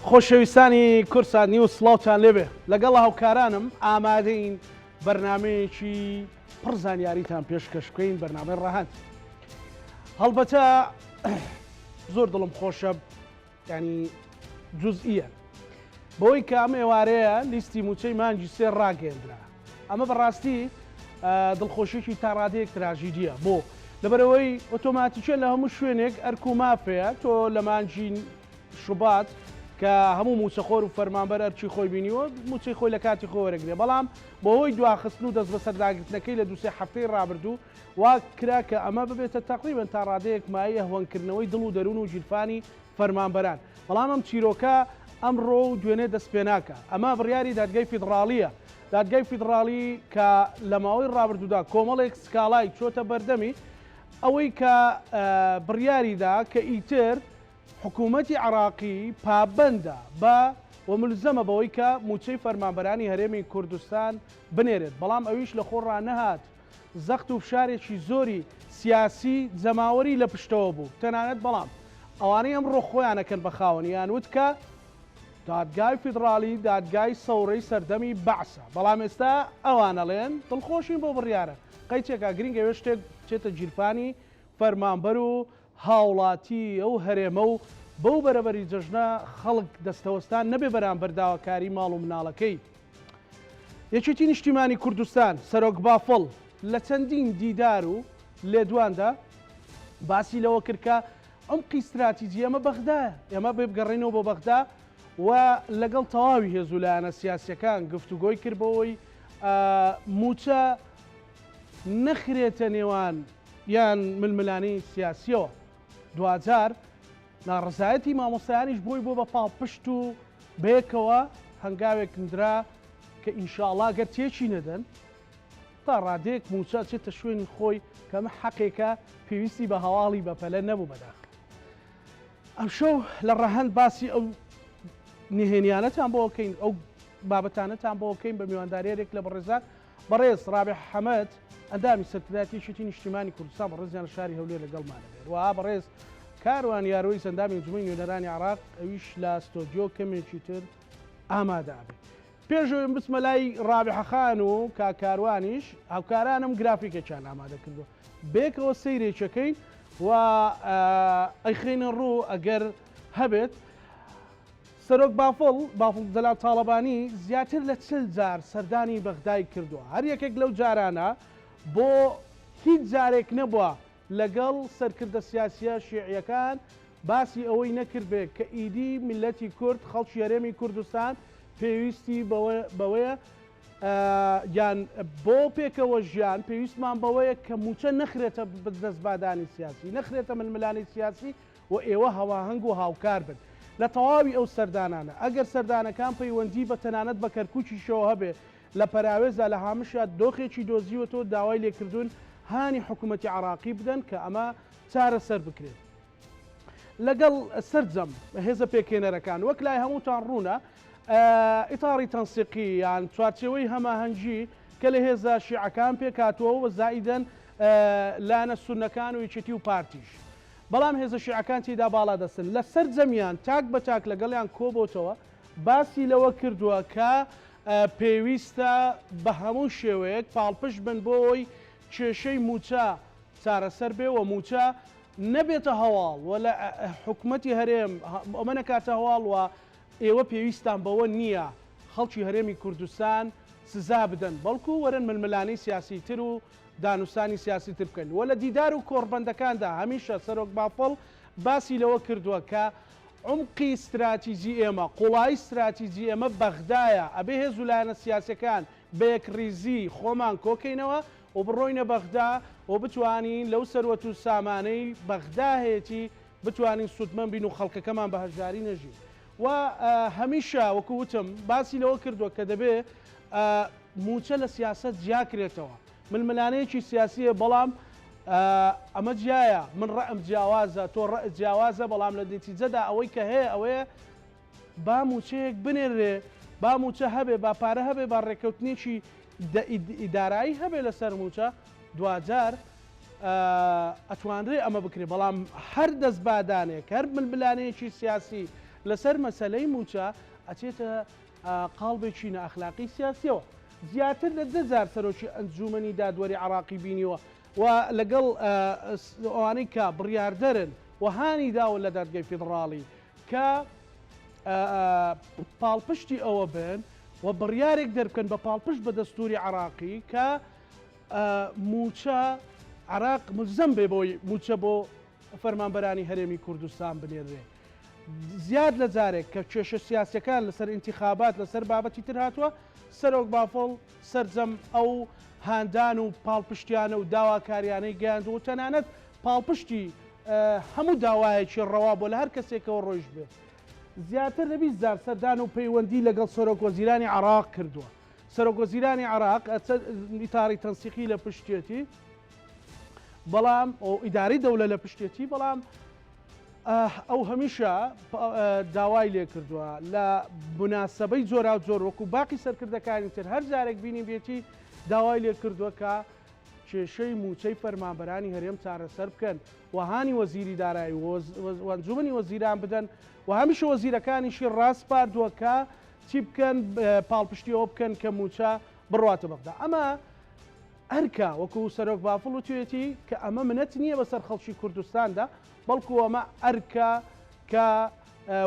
خۆشەویستانی کورسان نیوز سڵاوتان لێبێ لەگەڵ هاوکارانم ئامادەین بەرنامەیەکی پڕ زانیاریتان پێشکەش بکەین بەرنامەی ڕەهەند. هەڵبەتە زۆر دڵم خۆشە ینی جوزئیە بەوەی کە ئەم ئێوارەیە لیستی موچەی مانگی سێ ڕاگەێنرا. ئەمە بەڕاستی دڵخۆشیێکی تا ڕادەیەک تراژیدیە بۆ لەبەرەوەی ئۆتۆماتیکە لە هەموو شوێنێک ئەرک و مافەیە تۆ لە مانگی شوبات کە هەموو موچەخۆر و فەرمانبەر ئەرچی خۆی بینیوە موچەی خۆی لە کاتی خۆ وەرەگرێ، بەڵام بەهۆی دواخستن و دەست بە سەرداگرتنەکەی لە دووسێ هەفتەی ڕابردوو وا کرا کە ئەمە ببێتە تەقریبەن تا ڕادەیەک مایە هەوەنکردنەوەی دڵ و دەروون و ژیرفانی فەرمانبەران. بەڵام ئەم چیرۆکە ئەمڕۆ و دوێنێ دەست پێ ناکە. ئەمە بڕیاری دادگای فیدراڵیە. دادگای فیدراڵی کە لە ماوەی ڕابردوودا کۆمەڵێک سکاڵای چۆتە بەردەمی ئەوەی کە بڕیاریدا کە ئیتر حکوومەتی عراقی پابندە بە وملزەمە بەوەی کە موچەی فەرمانبەرانی هەرێمی کوردستان بنێرێت، بەڵام ئەویش لە خۆڕ نەهات. زەخت و فشارێکی زۆری سیاسی جەماوەری لە پشتەوە بوو تەنانەت، بەڵام ئەوانەی ئەمڕۆ خۆیانەکەن بە خاوەنیان وت کە دادگای فیدراڵی دادگای سەورەی سەردەمی بەعسە، بەڵام ئێستا ئەوانەڵێن دڵخۆشین بۆ بڕیارە قەیچێکا گرنگە وێ شتێک بچێتە گیرفانی فەرمانبەر و هاوڵاتی ئەو هەرێمە و بەو بەرەبەری جەژنە خەڵک دەستەوەستان نەبێ بەرامبەر داواکاری ماڵ و مناڵەکەی. یەکێتی نیشتیمانی کوردستان سەرۆک بافڵ لە چەندین دیدار و لێدواندا باسی لەوە کرد کە عمقی استراتیجی ئەمە بەغدایە، ئێمە بێ بگەڕێنەوە بۆ بەغدا و لەگەڵ تەواوی هێزوو لایەنە سیاسیەکان گفتوگۆی کردبەوەی موچە نەخرێتە نێوان یان ململانی سیاسیەوە. دوجار ناڕزایەتی مامۆستایانیش بۆی بۆ بە پاڵپشت و بەیەکەوە هەنگاوێک درا کە ئینشاءڵڵا گەر تێکی نەدەن تا ڕادەیەک موچە چێتە شوێنی خۆی کەمە حەقێکە پێویستی بە هەواڵی بەپەلە نەبوو بەداخ. ئەم شەو لە ڕەهەند باسی ئەو نهێنیانەتان بۆ بکەین، ئەو بابەتانەتان بۆ بکەین بە میوانداریەک لە بەڕێزان بەڕێز ڕابێح حەمەد ئەندامی سەرکردایەتی یەکێتی نیشتیمانی کوردستان بەڕێزیان شاری هەولێر لەگەڵمانە بێت. وها بەڕێز کاروان یاروی سەندامی انجومەی نوێنەرانی عراق ئەویش لە ستۆدیۆ کەمێکی تر ئامادە بێت. پێشەوەی بچمە لای ڕابێح خان و کاکاروانیش هاوکارانم گرافیکێکیان ئامادە کردووە بێکەوە سەیرێکەکەین و ئەیخێنە ڕوو ئەگەر هەبێت. سەرۆک بافڵ جەلال تاڵەبانی زیاتر لە 40 جار سەردانی بەغدای کردووە. هەر یەکێک لەو جارانە بۆ هیچ جارێک نەبووە لەگەڵ سەرکردە سیاسیە شیعیەکان باسی ئەوەی نەکرد بێت کە ئیدی میلەتی کورد خەڵکی هەرێمی کوردستان پێویستی بەوەیە یان بۆ پێکەوە ژیان پێویستمان بەوەیە کە موچە نەخرێتە دەستبادانی سیاسی، نەخرێتە ململانی سیاسی و ئێوە هەواهەنگ و هاوکار بن لە تەواوی ئەو سەردانانە. ئەگەر سەردانەکان پەیوەندی بە تەنانەت بە کەرکووکیشەوە هەبێ لە پەراوێزدا لە هامشە دۆخێکی دۆزیوەتەوە داوای لێکردوون هانی حکوومەتی عراقی بدەن کە ئەمە چارەسەر بکرێت. لەگەڵ سەرجەم هێزە پێکێنەرەکان وەک لای هەمووتان ڕوونە ئیتاری تەنسیقی یان چوارچێوەی هەماهەنگی کە لە هێزە شیعەکان پێکاتوە و زائیدەن لایەنە سوننەکان و یەکێتی و پارتیش، بەڵام هێزە شیعەکان تێدا باڵا دەستن لە سەر جەمیان تاک بە تاک لەگەڵیان کۆبۆتەوە باسی لەوە کردووە کە پێویستە بە هەموو شێوەیەک پاڵپشت بن بۆی کێشەی موچە چارەسەر بێ و موچە نەبێتە هەواڵ و لە حکوومەتی هەرێم ئەمە نەکاتە هەواڵ و ئێوە پێویستان بەوە نییە خەڵکی هەرێمی کوردستان سزا بدەن، بەڵکو وەرن ململانی سیاسی تر و دانوستانی سیاسی تر بکەن. و لە دیدار و کۆڕبەندەکاندا هەمیشە سەرۆک بافڵ باسی لەوە کردووە کە عمقی استراتیجی ئێمە قوڵایی استراتیجی ئێمە بەغدایە، ئەبێ هێز و لایەنە سیاسەکان بە یەکڕیزی خۆمان کۆکەینەوە و بڕۆینە بەغدا و بتوانین لەو سەروەت و سامانەی بەغدا هەیەی بتوانین سوودمەند بین و خەڵکەکەمان بە هەژاری نەژین. و هەمیشە وەکو وتم باسی لەوە کردووە کە دەبێ موچە لە سیاست جیاکرێتەوە، ململانەیەکی سیاسیە، بەڵام ئەمە جیایە من ڕەئم جیاوازە تۆ ڕەئت جیاوازە، بەڵام لە نەتیجەدا ئەوەی کە هەیە ئەوەیە با موچەیەک بنێرێ، با موچە هەبێ، با پارە هەبێ، با ڕێکەوتنێکی ئیدارایی هەبێ لەسەر موچە. دوجار ئەتوانرێ ئەمە بکرێ، بەڵام هەر دەستبادانێک هەر ململانەیەکی سیاسی لەسەر مەسەلەی موچە ئەچێتە قاڵبێکی نەئەخلاقی سیاسیەوە. زیاتر لە 10,000 سەرۆکی ئەنجومەنی دادوەری عراقی بینیوە و لەگەڵ ئەوانەی کە بڕیاردەرن و هانی داوە لە دادگای فیدڕاڵی کە پاڵپشتی ئەوە بن و بڕیارێک دەربکەن بە پاڵپشت بە دەستوری عراقی کە موچە عراق ملزەم بێ بۆی موچە بۆ فەرمانبەرانی هەرێمی کوردستان بنێرێ. زیاد لە جارێک کە کێشە سیاسیەکان لەسەر ئینتیخابات لەسەر بابەتی تر هاتووە سەرۆک بافڵ سەرجەم ئەو هاندان و پاڵپشتیانە و داواکاریانەی گەیاند و تەنانەت پاڵپشتی هەموو داوایەکی ڕەوا بۆ لە هەر کەسێکەوە ڕۆیش بێت. زیاتر لە 20,000 سەردان و پەیوەندی لەگەڵ سەرۆک وەزیرانی عراق کردووە. سەرۆک وەزیرانی عراق ئیتاری تەنسیقی لە پشتێتی بەڵام ئیداری دەولە لە پشتێتی بەڵام ئەو هەمیشە داوای لێ کردووە لە مناسبەی جۆرا و جۆر وەکو باقی سەرکردەکانی تر هەر جارێک بینی بێتی داوای لێ کردووە کە کێشەی موچەی فەرمانبەرانی هەرێم چارەسەر بکەن وهانی وەزیری دارایی وەنجومەنی وەزیران بدەن و هەمیشە وەزیرەکانیشی ڕاست پاردووە کە چی بکەن پاڵپشتیەوە بکەن کە موچە بڕواتە بەغدا. ئەمە هەرکە وەکو سەرۆک بافڵ و توێتی کە ئەمە منەت نییە بەسەر خەڵکی کوردستاندا بەڵکو ئەمە ئەرکە کە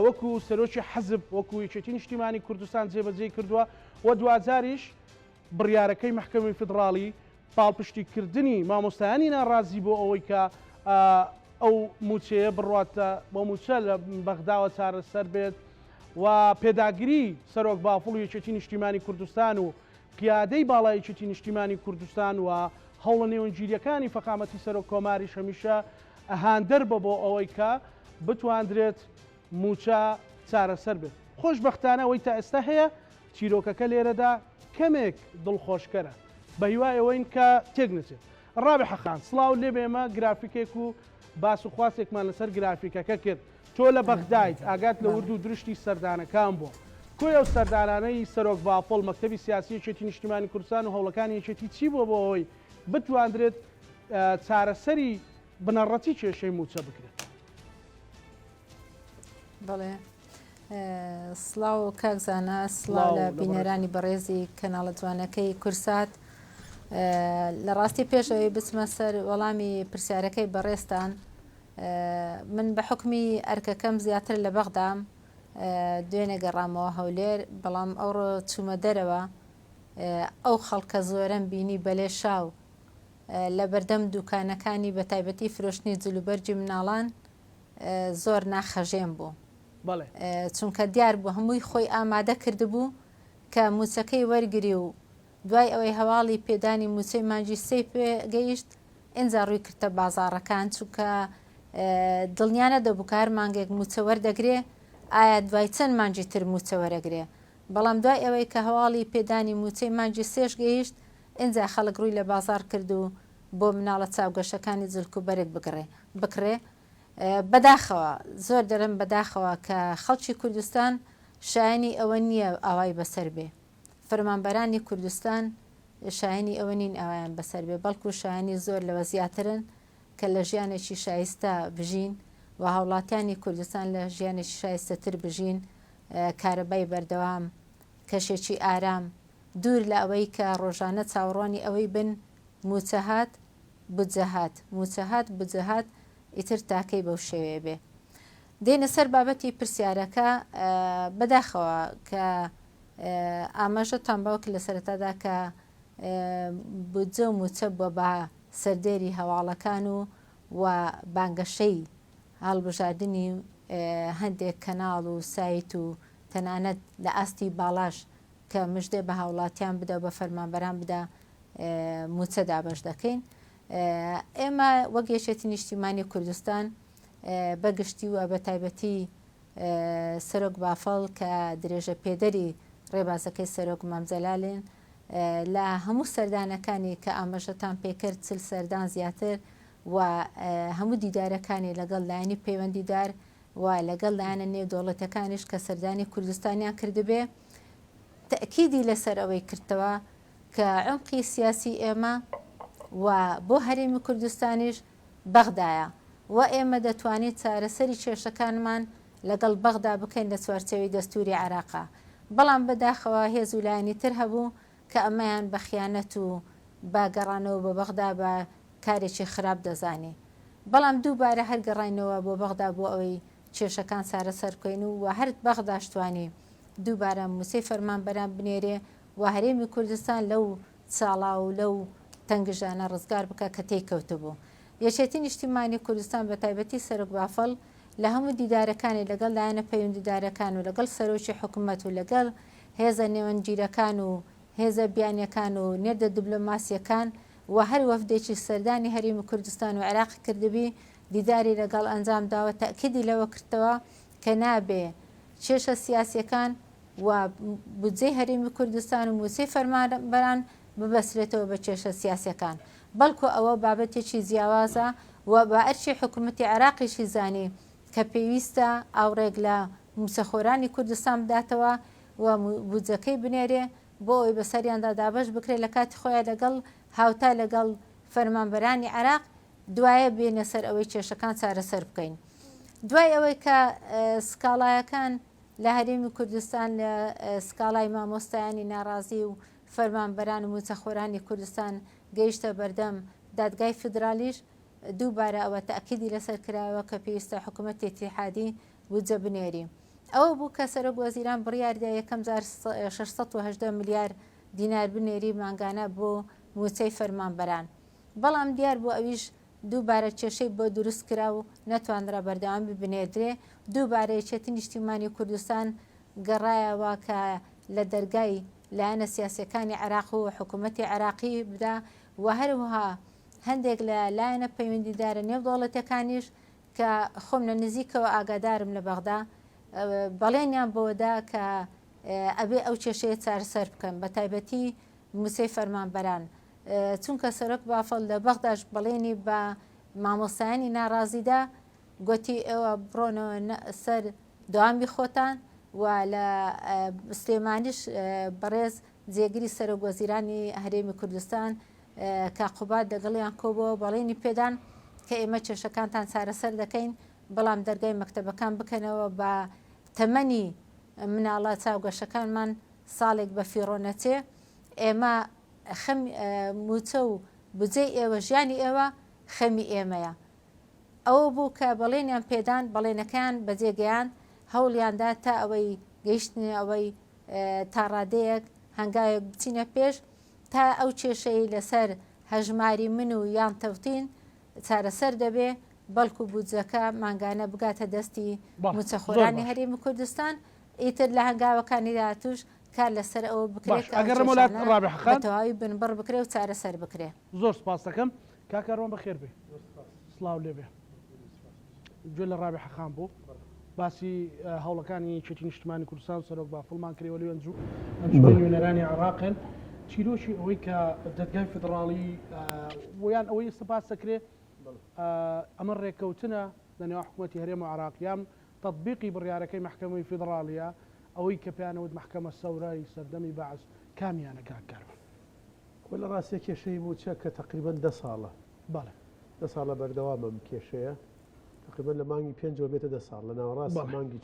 وەکو سەرۆکی حەزب وەکو یەکێتی نیشتیمانی کوردستان جێبەجێ کردووە و دوازاریش بڕیارەکەی محکەمەی فیدڕاڵی پاڵپشتیکردنی مامۆستایانی ناڕازی بۆ ئەوەی کە ئەو موچەیە بڕواتە بۆ موچە لە بەغداوە چارەسەر بێت و پێداگیری سەرۆک بافڵ و یەکێتی نیشتیمانی کوردستان و پیادەی باڵای یەکێتی نیشتیمانی کوردستان و هەوڵە نێوەنگیریەکانی فەقامەتی سەرۆک کۆماریش هەمیشە ئەهاندەر بە بۆ ئەوەی کە بتواندرێت موچە چارەسەر بێت. خۆشبەختانە ئەوەی تا ئێستا هەیە چیرۆکەکە لێرەدا کەمێک دڵخۆشکەرە بە هیوای ئەوەین کە تێک نچێت. ڕابح خان سڵاو لێ بێمە گرافیکێک و باس و خواستێکمان لەسەر گرافیکەکە کرد تۆ لە بەغدایت ئاگات لە ورد و درشتی سەردانەکان بووە کۆی ئەو سەردانانەی سەرۆک بافڵ مەکتەبی سیاسی یەکێتی نیشتیمانی کوردستان و هەوڵەکانی یەکێتی چی بووە بۆ ئەوەی بتواندرێت چارەسەری بنەڕەتی کێشەی موچە بکرێت. بەڵێ سڵاو کاکزانە سڵاو لە بینەرانی بەڕێزی کەناڵە جوانەکەی کورسات. لە ڕاستی پێشەوەی بچمە سەر وەڵامی پرسیارەکەی بەڕێستان من بە حکمی ئەرکەکەم زیاتر لە بەغدام دوێنێ گەڕامەوە هەولێر بەڵام ئەوڕۆ چوومە دەرەوە ئەو خەڵکە زۆرەم بینی بەلێ شاو لە بەردەم دوکانەکانی بە تایبەتی فرۆشتنی جلوبەرجی مناڵان زۆر ناخەژێن بوو چونکە دیار بوو هەمووی خۆی ئامادە کردبوو کە موچەکەی وەرگری و دوای ئەوەی هەواڵی پێدانی موچەی مانجی سێ پێگەیشت ئینجا ڕووی کردە بازاڕەکان چونکە دڵنیانە دەبوو کە هەر مانگێک موچە وەردەگرێ ئایا دوای چەند مانجی تر موچە وەرەگرێ بەڵام دوای ئەوەی کە هەواڵی پێدانی موچەی مانجی سێش گەیشت ئینجا خەڵک ڕووی لە بازار کرد و بۆ مناڵە چاوگەشەکانی جلکوبەرێک بکرێ بەداخەوە زۆر دەرم بەداخەوە کە خەڵکی کوردستان شایانی ئەوە نییە ئاوای بەسەر بێ فەرمانبەرانی کوردستان شایانی ئەوە نین ئاوایان بەسەر بێ بەڵکو شایانی زۆر لەوە زیاترن کە لە ژیانێکی شایستە بژین و هاوڵاتیانی کوردستان لە ژیانێکی شایستەتر بژین کارەبای بەردەوام کەشێکی ئارام دوور لە ئەوەی کە ڕۆژانە چاوەڕوانی ئەوەی بن موچەهات بجەهات موچەهات بجەهات ئیتر تاکەی بەو شێوەیە بێ. دێنە سەر بابەتی پرسیارەکە بەداخەوە کە ئاماژەتان باوک لە سەرەتادا کە بودجە و موچە بووە بە سەردێری هەواڵەکان و بانگەشەی هەڵبژاردننی هەندێک کەناڵ و سایت و تەنانەت لە ئاستی باڵاش کە مژدێ بە هاوڵاتیان بدە و بە فەرمانبەران بدە موچە دابەش دەکەین. ئێمە وەک یەکێتی نیشتیمانی کوردستان بەگشتی و بە تایبەتی سەرۆک بافڵ کە درێژە پێدەری ڕێبازەکەی سەرۆک مامجەلالێن لە هەموو سەردانەکانی کە ئاماژەتان پێکرد چل سەردان زیاتر و هەموو دیدارەکانی لەگەڵ لایەنی پەیوەندیدار و لەگەڵ لایەنە نێودەوڵەتەکانیش کە سەردانی کوردستانیان کردبێ تەکیدی لەسەر ئەوەی کردەوە کە عمقی سیاسی ئێمە و بۆ هەرێمی کوردستانیش بەغدایە و ئێمە دەتوانێت چارەسەری کێشەکانمان لەگەڵ بەغدا بکەین لە چوارچەوەی دەستوری عێراقا بەڵام بەداخەوە هێز و لایەنی تر هەبوو کە ئەمەیان بە خیانەت و باگەڕانەوە بە بەغدا بە کارێکی خراپ دەزانێ بەڵام دووبارە هەرگەڕینەوە بۆ بەغدا بۆ ئەوەی کێشەکان چارەسەر بکەین و هەر بەغداشتوانی دووبارە موسەی فەرمانبەران بنێرێ و هەرێمی کوردستان لەو ساڵا و لەو تەنگژانە ڕزگار بکە کە تێککەوتبوو یەکێتی نیشتیمانی کوردستان بە تایبەتی سەرک بافڵ لە هەموو دیدارەکانی لەگەڵ لایەنە پەیوەندیدارەکان و لەگەڵ سەرۆکی حکوومەت و لەگەڵ هێزە نێوەنگیرەکان و هێزە بیانیەکان و نێردە دیبلۆماسیەکان و هەر وەفدێکی سەردانی هەرێمی کوردستان و عێراق کردبی دیداری لەگەڵ ئەنجام داوە تەکیدی لەوە کردەوە کە نابێ کێشە سیاسیەکان و بودجەی هەرێمی کوردستان و موسەی فەرمانبەران ببەسرێتەوە بە کێشە سیاسیەکان بەڵکو ئەوە بابەتێکی جیاوازە و بە ئەرچی حکوومەتی عێراقیشی زانی کە پێویستە ئاوڕێک لە موسەخۆرانی کوردستان بداتەوە و بودجەکەی بنێرێ بۆ ئەوی بەسەریاندا دابەش بکرێت لە کاتی خۆیان لەگەڵ هاوتا لەگەڵ فەرمانبەرانی عێراق دوایە بێنە سەر ئەوەی کێشەکان چارەسەر بکەین دوای ئەوەی کە سکاڵایەکان لە هەرێمی کوردستان لە سکاڵای مامۆستایانی ناڕازی و فەرمانبەران و موچەخۆرانی کوردستان گەیشتە بەردەم دادگای فدرالیش دووبارە ئەوە تەکیدی لەسەر کراوە کە پێویستە حکوومەتی اتحادی بودجە بنێری ئەوە بوو کە سەرۆک وەزیران بڕیاردا یەکەم جار 618 ملیار دینار بنێری مانگانە بۆ موچەی فەرمانبەران بەڵام دیار بۆ ئەویش دووبارە کێشەی بۆ دروست کرا و نەتوانرا بەردەوامی بنێدرێ دووبارە یەکێتی نیشتیمانی کوردستان گەڕایەوە کە لە دەرگای لایەنە سیاسیەکانی عێراق و حکوومەتی عێراقی بدا و هەروەها هەندێک لە لایەنە پەیوەندیدارە نێودەوڵەتەکانیش کە خۆم لە نزیکەوە ئاگادارم لە بەغدا بەڵێنیان بۆدا کە ئەبێ ئەو کێشەیە چارەسەر بکەن بە تایبەتی موسەی فەرمانبەران چونکە سەرۆک بافڵ لە بەغداش بەڵێنی بە مامۆستایانی ناڕازیدا گوتی ئێوە بڕۆنەوە سەر دوامی خۆتان و لە سلێمانیش بەڕێز جێگیری سەرۆک وەزیرانی هەرێمی کوردستان کاقوبات دەگەڵیان کۆبەوە بەڵێنی پێدان کە ئێمە کێشەکانتان چارەسەر دەکەین بەڵام دەرگای مەکتەبەکان بکەنەوە بە تەمەنی مناڵە چاوگەشەکانمان ساڵێک بە فیڕۆنەچێ ئێمە موچە و بجێی ئێوە ژیانی ئێوە خەمی ئێمەیە ئەوە بوو کە بەڵێنیان پێدان بەڵێنەکان بەجێگەیان هەوڵیاندا تا ئەوەی گەیشتنی ئەوەی تا ڕادەیەک هەنگاوێک بچینە پێش تا ئەو کێشەی لەسەر هەژماری من و یان تەوتین چارەسەر دەبێ بەڵکو بودجەکە مانگانە بگاتە دەستی موچەخۆرانی هەرێمی کوردستان ئیتر لە هەنگاوەکانی داهاتووش کار لەسەر ئەوە بکرێت تەواوی بنبڕ بکرێ و چارەسەر بکرێ زۆر سپاس دەکەم کاکەڕۆن بەخێر بێ سڵاو لێبێ گوێ لە ڕابێحە خان بوو باسی هەوڵەکانی یەکێتی نیشتیمانی کوردستان سەرۆک بافڵمان کردەوە لەوێ نوێنەرانی عێراقن چیرۆکی ئەوەی کە دەرگای فدراڵی ویان ئەوەی سپاس دەکرێت ئەمە ڕێککەوتنە لە نێو حکوومەتی هەرێم و عێراقیان تەطبیقی بڕیارەکەی محکەمەی فدراڵیە ئەوەی کە پێیانەوت محکەمە سەورای سەردەمی بەعز کامیانە کاکەرەوە لە ڕاستی کێشەی بوو چە کە تقریبان 10 ساڵە بەڵێ 10 ساڵە بەردەوامم کێشەیە تقریبان لە مانگی 5 بێتە 10 ساڵ لە ناوەڕاست مانگی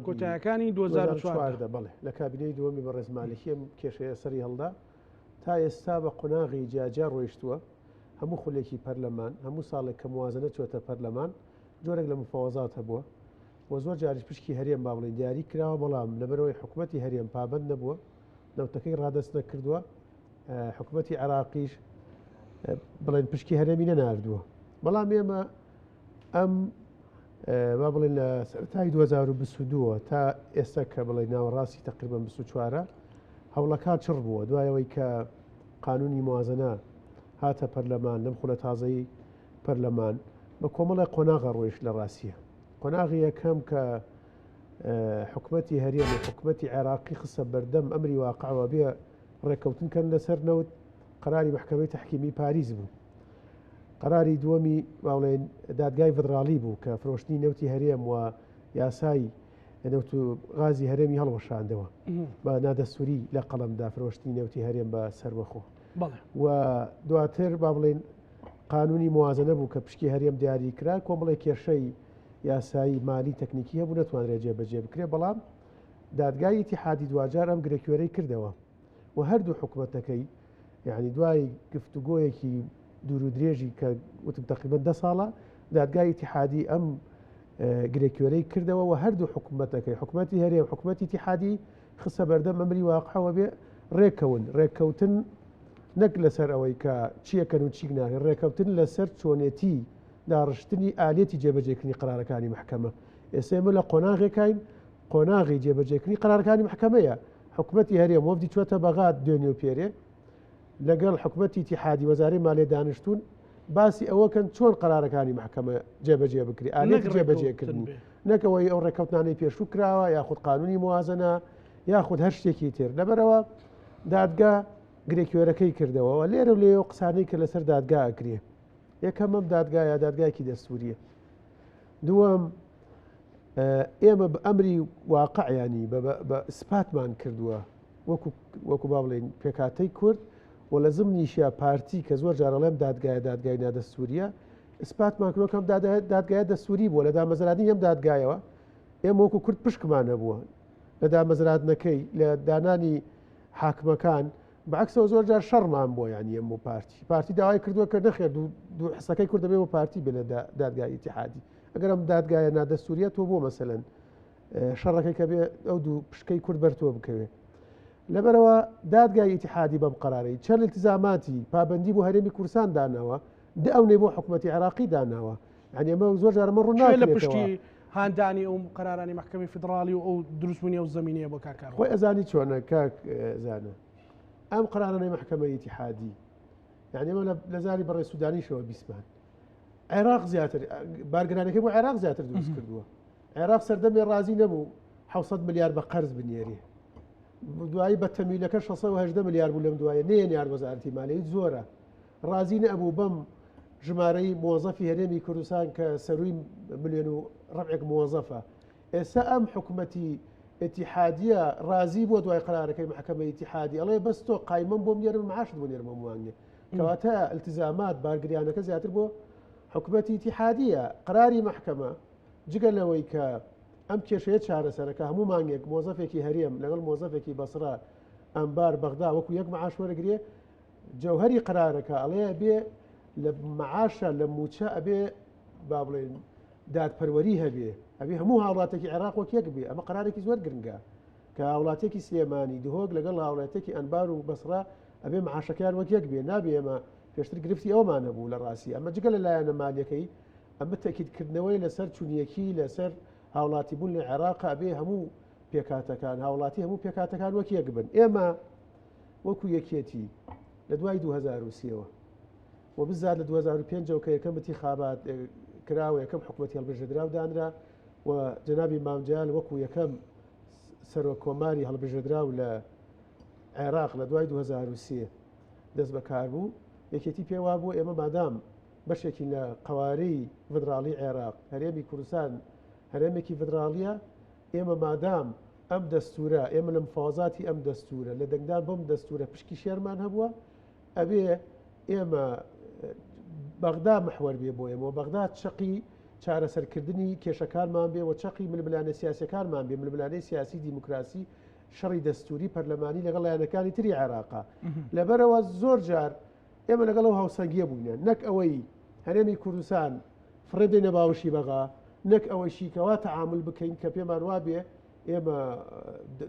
کۆتاییەکانی 2014 بڵێ لە کابینەی دووەمی بەڕێز مالکیم کێشەیە سەری هەڵدا تا ئێستا بە قۆناغی جاجار ڕۆیشتووە هەموو خولێکی پەرلەمان هەموو ساڵێک کە موازنە چۆتە پەرلەمان جۆرێک لە مفاوەزات هەبووە و زۆر جاریش پشکی هەرێم با بڵێن دیاری کراوە بەڵام لەبەرەوەی حکوومەتی هەرێم پابند نەبووە نەوتەکەی ڕادەست نەکردووە حکوومەتی عێراقیش بڵێن پشکی هەرێمی نەناردووە بەڵام ئێمە ئەم با بڵێن لە سەرەتای 2022 تا ئێستا کە بڵێ ناوەڕاستی تقریبان 24 هەوڵەکان چڕ بووە دوایەوەی کە قانونی موازنە هاتە پەرلەمان لەم خولە تازەی پەرلەمان بە کۆمەڵی قۆناغە ڕۆیشت لە ڕاستیە قۆناغی یەکەم کە حکوومەتی هەرێم و حکوومەتی عێراقی خستە بەردەم ئەمری واقعەوە بێ ڕێکەوتن کەن لەسەر نەوت قەراری محکەمەی تەحکیمی پاریس بوو قەراری دووەمی باڵێن دادگای فدراڵی بوو کە فرۆشتنی نەوتی هەرێم و یاسای نەوت و غازی هەرێمی هەڵوەشاندەوە بە نادەستوری لە قەڵەمدا فرۆشتنی نەوتی هەرێم بە سەربەخۆ و دواتر با بڵێن قانونی موازنە بوو کە پشکی هەرێم دیاری کرا کۆمەڵی کێشەی یاسایی مالی تەکنیکی هەبوو نەتوانرێت جێبەجێ بکرێ بەڵام دادگای ئیتیحادی دوجار ئەم گرێکوێرەی کردەوە و هەردوو حکوومەتەکەی یعنی دوای گفتوگۆیەکی دوور و درێژی کە وتم تقریبان 10 ساڵە دادگای ئیتیحادی ئەم گرێکوێرەی کردەوە و هەردوو حکوومەتەکەی حکوومەتی هەرێم حکوومەتی ئیتیحادی خسە بەردەم ئەمری واقعەوە بێ ڕێککەوتن نەک لەسەر ئەوەی کە چیەکەن و چیک ناکەن ڕێککەوتن لەسەر چۆنێتی داڕشتنی ئالێتی جێبەجێکردنی قرارەکانی محکەمە ئێستا ئێمە لە قۆناغێکین قۆناغی جێبەجێکردنی قرارەکانی محکەمەیە حکوومەتی هەرێم وەفدی چوەتە بەغات دوێنێ و پێرێ لەگەڵ حکوومەتی ئیتیحادی وەزارەی مالیە دانیشتوون باسی ئەوەکەن چۆن قرارەکانی محکەمە جێبەجێ بکری ئالێتی جێبەجێکردنی نەکەوەی ئەو ڕێککەوتانەی پێشوو کراوە یاخود قانونی موازنە یاخود هەر شتێکی تر لەبەرەوە دادگا گرێکوێرەکەی کردەوە لێرە لێ قسانەی کە لەسەر دادگا ئەکرێ یەکەم ئەم دادگایە دادگایکی دەستوریە دووەم ئێمە بە ئەمری واقعیانی بە سپاتمان کردووە وەکو با بڵێن پێکاتەی کورد و لە زمنیشە پارتی کە زۆر جارەڵێم دادگای نادەستوریە ئسپاتمان کردەکەم دادگایە دەستوری بووە لە دامەزرانی ئەم دادگایەوە ئێمە وەکو کورد پشکمان نەبووە لە دامەزراتنەکەی لە دانانی حاکمەکان بەعکسەوە زۆر جار شەڕمان بۆ یانی ئەم و پارتی داوای کردووە کە نەخێر دوو حسەکەی کورد دەبێ بۆ پارتی بێ لە دادگای ئیتیحادی ئەگەر ئەم دادگایە نادەستوریە تۆ بۆ مەسەلەن شەڕەکەی کە بێ ئەو دوو پشکەی کورد بەرتۆ بکەوێ لەبەرەوە دادگای ئیتیحادی بەم قەرارەی چەند التزاماتی پابەندی بۆ هەرێمی کورسان داناوە ئەونێ بۆ حکوومەتی عێراقی داناوە یعنی ئەمە زۆر جار ئەمە ڕووناکرێتەوە لە پشتی هاندانی ئەو قەرارانی محکەمی فدرالی و ئەو دروستبوونی ئەو زمینەیە بۆ کاکار خۆی ئەزانی چۆنە کاک زانە ئەم قەرارانەی محکەمەی ئیتیحادی یعنی ئەمە لە زاری بەڕێ سوودانیشەوە بیسمان عێراق زیاتر بارگرانەکەی بۆ عێراق زیاتر دروست کردووە عێراق سەردەمی ڕازی نەبوو 600 ملیار بە قەرز بنێری دوایی بە تەمیلەکە 680 ملیار بوو لەم دوایە نێنیار وەزارەتی مالیەتی زۆرە ڕازی نەبوو بەم ژمارەی مۆزەفی هەرێمی کوردستان کە سەروی ملیۆن و ڕەبعێک مۆزەفە ئێستا ئەم حکوومەتی ئیتیحادیە ڕازی بۆ دوای قەرارەکەی محکەمەی ئیتیحادی ئەڵێ بەس تۆ قایمەم بۆ نێرم معاشت بۆ نێرمە وانێ کەواتە التزامات بارگریانەکە زیاتر بۆ حکوومەتی ئیتیحادیە قەراری محکەمە جگە لەوەی کە ئەم کێشەیە چارەسەرەکە هەموو مانگێک مۆزەفێکی هەرێم لەگەڵ مۆزەفێکی بەسرا ئەمبار بەغدا وەکو یەک معاش وەرەگرێ جەوهەری قەرارەکە ئەڵێ بێ لە معاشە لە موچە ئەبێ با بڵێن دادپەروەری هەبێ ئەبێ هەموو هاوڵاتێکی عێراق وەک یەک بێ ئەمە قەرارێکی زۆر گرنگە کە هاوڵاتێکی سلێمانی دهۆک لەگەڵ هاوڵاتێکی ئەنبار و بەسرا ئەبێ معاشەکان وەک یەک بێ نابێ ئەمە پێشتر گرفتی ئەومان نەبوو لە ڕاستی ئەمە جگە لە لایەنە مالیەکەی ئەمە تەکیدکردنەوەی لەسەر چونیەکی لەسەر هاوڵاتی بوون لە عێراق ئەبێ هەموو پێکاتەکان هاوڵاتی هەموو پێکاتەکان وەک یەک بن ئێمە وەکو یەکێتی لە دوای 2023ەوە و بزار لە 2005 کە یەکەم انتخابات کراوە یەکەم حکوومەتی هەڵبژێردراو دانرا و جەنابی مامجال وەکو یەکەم سەرۆک کۆماری هەڵبژێردراو لە عێراق لە دوای 2023 دەست بەکار بوو یەکێتی پێوا بوو ئێمە مادام بەشێکی لە قوارەی فدراڵی عێراق هەرێمی کوردستان هەرێمێکی فدراڵیە ئێمە مادام ئەم دەستورە ئێمە لە مفاوەزاتی ئەم دەستورە لە دەنگدان بەم دەستورە پشکی شێرمان هەبووە ئەبێ ئێمە بەغدا محوەر بێ بۆ ئێمە بەغدا چەقی چارەسەرکردنی کێشەکانمان بێ و چەقی ململانە سیاسەکانمان بێ ململانەی سیاسی دیموکراسی شەڕی دەستوری پەرلەمانی لەگەڵ لایەنەکانی تری عێراقا لەبەرەوە زۆر جار ئێمە لەگەڵ ئەو هاوسەنگیە بووینە نەک ئەوەی هەرێمی کوردستان فڕێدەی نەباوشی بەغا نەک ئەوەی شیکەوا تەعامل بکەین کە پێمان وابێ ئێمە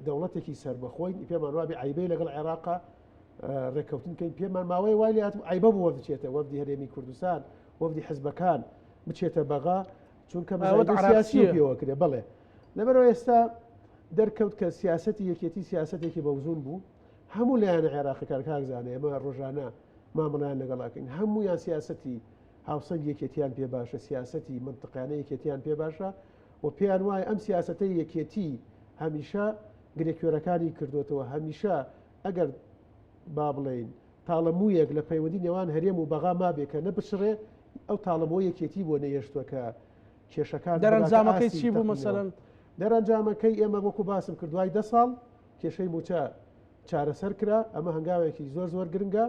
دەوڵەتێکی سربەخۆین پێمان وابێ عیبەی لەگەڵ عێراقا ڕێککەوتنکەین پێمان ماوەی وای لات عیبە بووە بچێتە وەفدی هەرێمی کوردستان وەفدی حزبەکان بچێتە بەغا چونکە سیاسی پێوە کرێ بڵێ لەبەرەوە ئێستا دەرکەوت کە سیاسەتی یەکێتی سیاسەتێکی بەوزون بوو هەموو لایەنە عێراقیەکان کاکزانە ئێمە ڕۆژانە مامەڵیان لەگەڵاکەین هەموویان سیاسەتی هاوسەنگ یەکێتیان پێ باشە سیاسەتی منطقیانە یەکێتیان پێ باشە و پێیان وایە ئەم سیاسەتەی یەکێتی هەمیشە گرێکوێرەکانی کردوتەوە هەمیشە ئەگەر با بڵێن تاڵەموویەک لە پەیوەندی نێوان هەرێم و بەغا مابێ کە نەبشڕێ ئەو تاڵەمەوە یەکێتی بۆ نەیەشتووە کە کێشەکان دەرەنجامەکەی چی بوو مەسەلەن دەرەنجامەکەی ئێمە وەکو باسم کرد دوای 10 ساڵ کێشەی موچە چارەسەر کرا ئەمە هەنگاوێکی زۆر گرنگە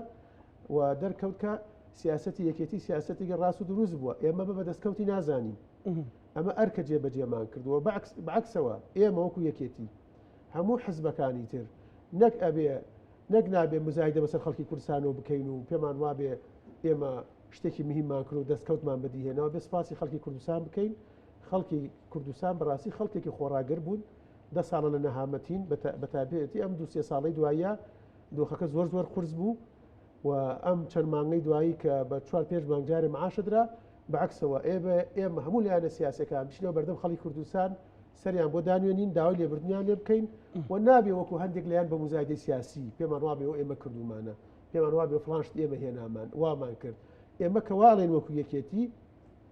و دەرکەوت کە سیاسەتی یەکێتی سیاسەتێکی ڕاست و دروست بووە ئێمە بە بەدەستکەوتی نازانین ئەمە ئەرکە جێبەجێمان کردووە بەعکسەوە ئێمە وەکو یەکێتی هەموو حزبەکانی تر نەک نابێ مزایدە بەسەر خەڵکی کوردستانەوە بکەین و پێمان وابێ ئێمە شتێکی مهممان کرد و دەستکەوتمان بەدیهێنەوە بێ سپاسی خەڵکی کوردستان بکەین. خەڵکی کوردستان بەڕاستی خەڵکێکی خۆراگر بوون 10 ساڵە لە نەهامەتین بەتابێتی ئەم 2-3 ساڵەی دوایە دۆخەکە زۆر قرس بوو و ئەم چەند مانگەی دوایی کە بە 4-5 مانگجارێ معاشدرا بەعکسەوە ئێمە هەموو لایەنە سیاسەکان بچینەوە بەردەم خەڵکی کوردستان سەریان بۆ دانوێنین داوای لێبوردنیان لێ بکەین و نابێ وەکو هەندێک لایەن بە مزایدەی سیاسی پێمان وابێ و ئێمە کردومانە پێمان وابێ فڵان شت ئێمە هێنامان وامان کرد ئێمە کەواڵێن وەکو یەکێتی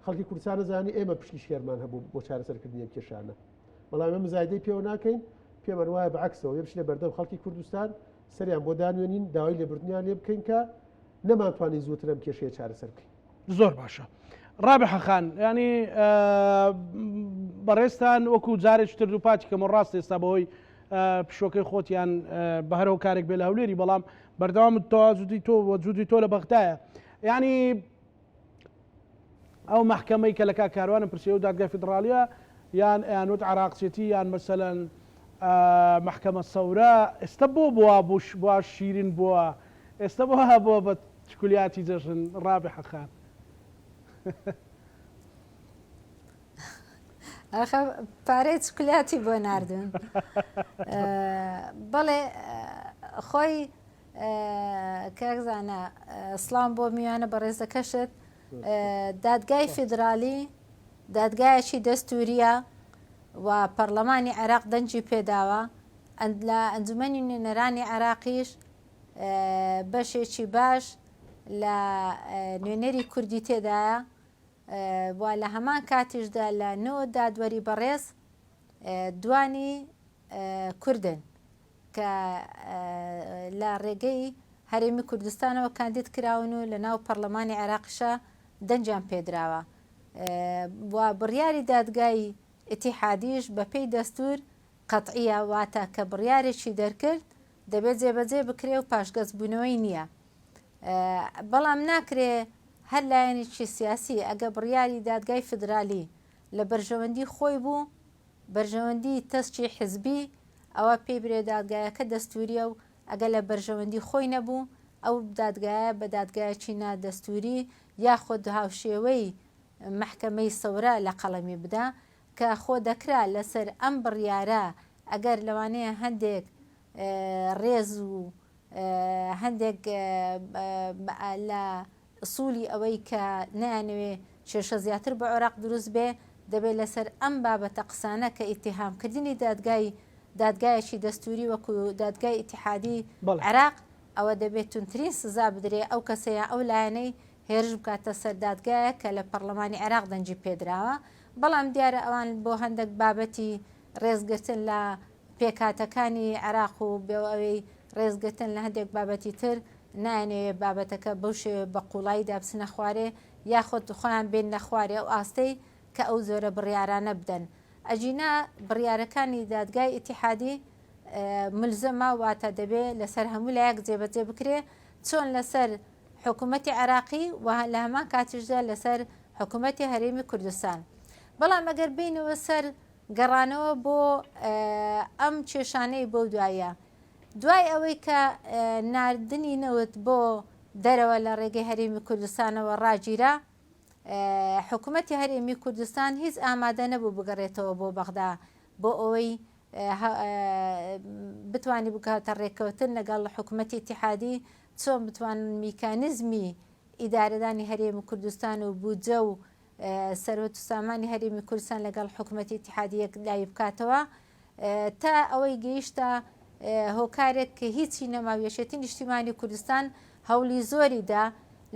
خەڵکی کوردستان نەزانی ئێمە پشتی شێرمان هەبوو بۆ چارەسەرکردنی کێشانە بەڵام ئێمە مزایدەی پێوە ناکەین پێمان وایە بەعکسەوە بچینە بەردەم خەڵکی کوردستان سەریان بۆ دانوێنین داوای لێبوردنیان لێ بکەین کە نەماتوانین زووتر ئەم کێشەیە چارەسەر بکەین. زۆر باشە. ڕابح خان ینی بەڕێستان وەکو جارێکتر دووپاتی کەمە ڕاست ئێستا بەهۆی پشۆکەی خۆتیان بە هەرەوە کارێک بێ لە هەولێری بەڵام بەردەوامت تەواجودی تۆ وەجودی تۆ لە بەغدایە ینی ئەو محکەمەی کە لە کاروانە پرسیە و دادگای فیدراالیە یان ئەیانوت عراقچێتی یان مەسەلەن محکەمە سەورە ئێستا بۆ شیرین بووە ئێستا بۆ بە چکولیاتی جەژن ڕابح خان پارەی چکلاتی بۆ ناردون بەڵێ خۆی کاکزانە سڵام بۆ میوانە بە ڕێزەکەشت دادگای فیدراالی دادگایەکی دەستوریە و پەرلەمانی عێراق دەنجی پێداوە لە ئەنجومەنی نوێنەرانی عێراقیش بەشێکی باش لە نوێنەری کوردی تێدایە و لە هەمان کاتیشدا لە نەوە دادوەری بەڕێز دوانی کوردن کە لە ڕێگەی هەرێمی کوردستانەوە کاندید کراون و لە ناو پەرلەمانی عێراقیشە دەنجیان پێدراوە و بڕیاری دادگای ئیتیحادیش بە پێی دەستور قەتعیە واتە کە بڕیارێکی دەرکرد دەبێت جێبەجێ بکرێ و پاشگەزبوونەوەی نییە بەڵام ناکرێ هەر لایەنێکی سیاسی ئەگە بڕیاری دادگای فیدراالی لە بەرژەوەندی خۆی بوو بەرژەوەندی تەسکی حزبی ئەوە پێی برێ دادگایەکە دەستوریە و ئەگە لە بەرژەوەندی خۆی نەبوو ئەو دادگایە بە دادگایەکی نادەستوری یاخۆ هاوشێوەی محکەمەی سەورە لە قەڵەمی بدا کە خۆ دەکرا لەسەر ئەم بڕیارە ئەگەر لەوانەیە هەندێک ڕێز و هەندێک لە ئوسولی ئەوەی کە نایانەوێ کێشە زیاتر بە عێراق دروست بێ دەبێت لەسەر ئەم بابەتە قسانە کە ئیتیهامکردنی دادگایەکی دەستوری وەکو دادگای ئیتیحادی عێراق ئەوە دەبێت تونترین سزا بدرێ ئەو کەسەیە ئەو لایەنەی هێرش بکاتە سەر دادگایە کە لە پەرلەمانی عێراق دەنجی پێدراوە بەڵام دیارە ئەوان بۆ هەندێک بابەتی ڕێزگرتن لە پێکاتەکانی عێراق و بێەوەی ڕێزگرتن لە هەندێک بابەتی تر نایانەوێ بابەتەکە بەو شێوێ بە قوڵایی دابچنە خوارێ یاخۆت خۆیان بێن نەخوارێ ئەو ئاستەی کە ئەو زۆرە بڕیارانە بدەن ئەجینا بڕیارەکانی دادگای ئیتیحادی ملزەمە واتە دەبێت لەسەر هەموو لایەک جێبەجێ بکرێ چۆن لەسەر حکوومەتی عێراقی و لە هەمان کاتیشدا لەسەر حکوومەتی هەرێمی کوردستان بەڵام ئەگەر بینەوە سەر گەڕانەوە بۆ ئەم کێشانەی بۆ دوای ئەوەی کە ناردنی نەوت بۆ دەرەوە لە ڕێگەی هەرێمی کوردستانەوە ڕاگیرا حکوومەتی هەرێمی کوردستان هیچ ئامادە نەبوو بگەڕێتەوە بۆ بەغدا بۆ ئەوەی بتوانی بکاتە ڕێکەوتن لەگەڵ حکوومەتی ئیتیحادی چۆن بتوانن میکانیزمی ئیدارەدانی هەرێمی کوردستان و بودجە و سەرۆت و سامانی هەرێمی کوردستان لەگەڵ حکوومەتی ئیتیحادیەک لای بکاتەوە تا ئەوەی گەیشتە هۆکارێک کە هیچی نەماویەشێتی نیشتیمانی کوردستان هەوڵی زۆریدا